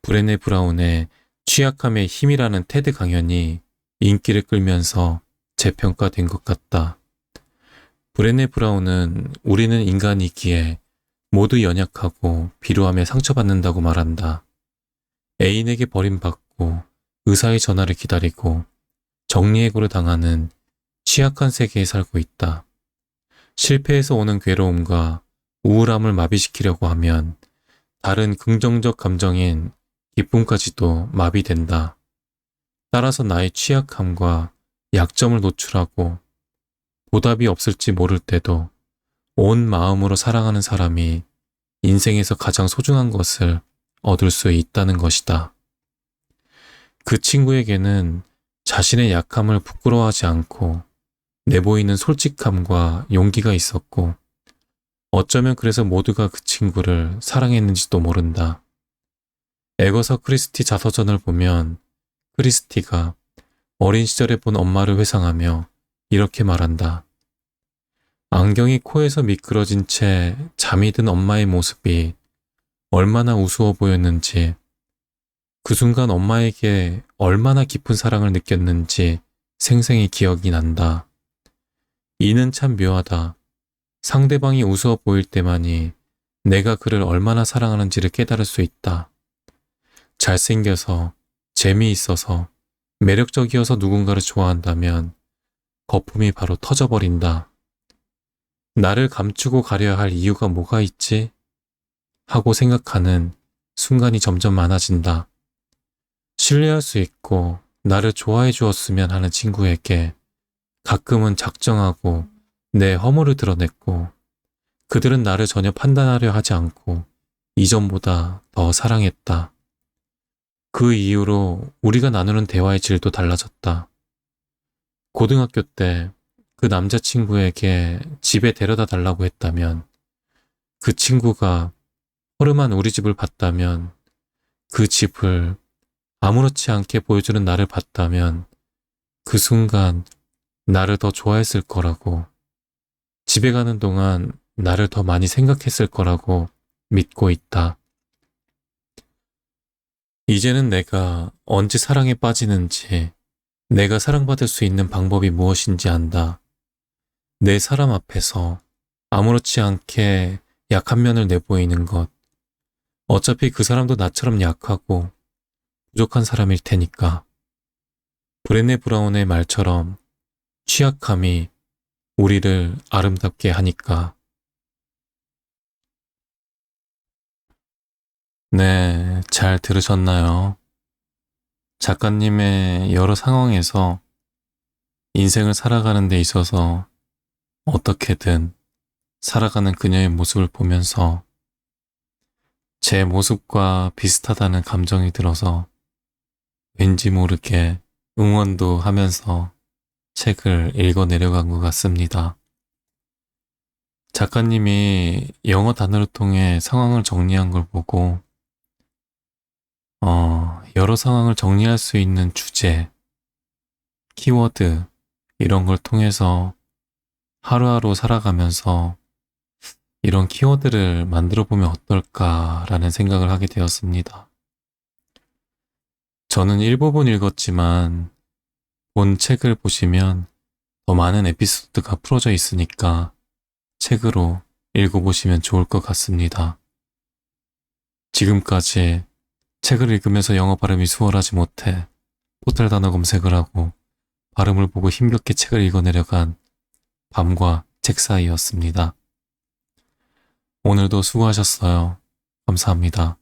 브레네 브라운의 취약함의 힘이라는 테드 강연이 인기를 끌면서 재평가된 것 같다. 브레네 브라운은 우리는 인간이기에 모두 연약하고 비루하며 상처받는다고 말한다. 애인에게 버림받고 의사의 전화를 기다리고 정리해고를 당하는 취약한 세계에 살고 있다. 실패에서 오는 괴로움과 우울함을 마비시키려고 하면 다른 긍정적 감정인 기쁨까지도 마비된다. 따라서 나의 취약함과 약점을 노출하고 보답이 없을지 모를 때도 온 마음으로 사랑하는 사람이 인생에서 가장 소중한 것을 얻을 수 있다는 것이다. 그 친구에게는 자신의 약함을 부끄러워하지 않고 내보이는 솔직함과 용기가 있었고 어쩌면 그래서 모두가 그 친구를 사랑했는지도 모른다. 에거서 크리스티 자서전을 보면 크리스티가 어린 시절에 본 엄마를 회상하며 이렇게 말한다. 안경이 코에서 미끄러진 채 잠이 든 엄마의 모습이 얼마나 우스워 보였는지, 그 순간 엄마에게 얼마나 깊은 사랑을 느꼈는지 생생히 기억이 난다. 이는 참 묘하다. 상대방이 우스워 보일 때만이 내가 그를 얼마나 사랑하는지를 깨달을 수 있다. 잘생겨서, 재미있어서, 매력적이어서 누군가를 좋아한다면 거품이 바로 터져버린다. 나를 감추고 가려야 할 이유가 뭐가 있지? 하고 생각하는 순간이 점점 많아진다. 신뢰할 수 있고 나를 좋아해 주었으면 하는 친구에게 가끔은 작정하고 내 허물을 드러냈고 그들은 나를 전혀 판단하려 하지 않고 이전보다 더 사랑했다. 그 이후로 우리가 나누는 대화의 질도 달라졌다. 고등학교 때 그 남자친구에게 집에 데려다 달라고 했다면, 그 친구가 허름한 우리 집을 봤다면, 그 집을 아무렇지 않게 보여주는 나를 봤다면 그 순간 나를 더 좋아했을 거라고, 집에 가는 동안 나를 더 많이 생각했을 거라고 믿고 있다. 이제는 내가 언제 사랑에 빠지는지, 내가 사랑받을 수 있는 방법이 무엇인지 안다. 내 사람 앞에서 아무렇지 않게 약한 면을 내보이는 것. 어차피 그 사람도 나처럼 약하고 부족한 사람일 테니까. 브레네 브라운의 말처럼 취약함이 우리를 아름답게 하니까. 네, 잘 들으셨나요? 작가님의 여러 상황에서 인생을 살아가는 데 있어서 어떻게든 살아가는 그녀의 모습을 보면서 제 모습과 비슷하다는 감정이 들어서 왠지 모르게 응원도 하면서 책을 읽어 내려간 것 같습니다. 작가님이 영어 단어를 통해 상황을 정리한 걸 보고 여러 상황을 정리할 수 있는 주제, 키워드 이런 걸 통해서 하루하루 살아가면서 이런 키워드를 만들어 보면 어떨까라는 생각을 하게 되었습니다. 저는 일부분 읽었지만 본 책을 보시면 더 많은 에피소드가 풀어져 있으니까 책으로 읽어보시면 좋을 것 같습니다. 지금까지 책을 읽으면서 영어 발음이 수월하지 못해 포털 단어 검색을 하고 발음을 보고 힘겹게 책을 읽어내려간 밤과 책 사이였습니다. 오늘도 수고하셨어요. 감사합니다.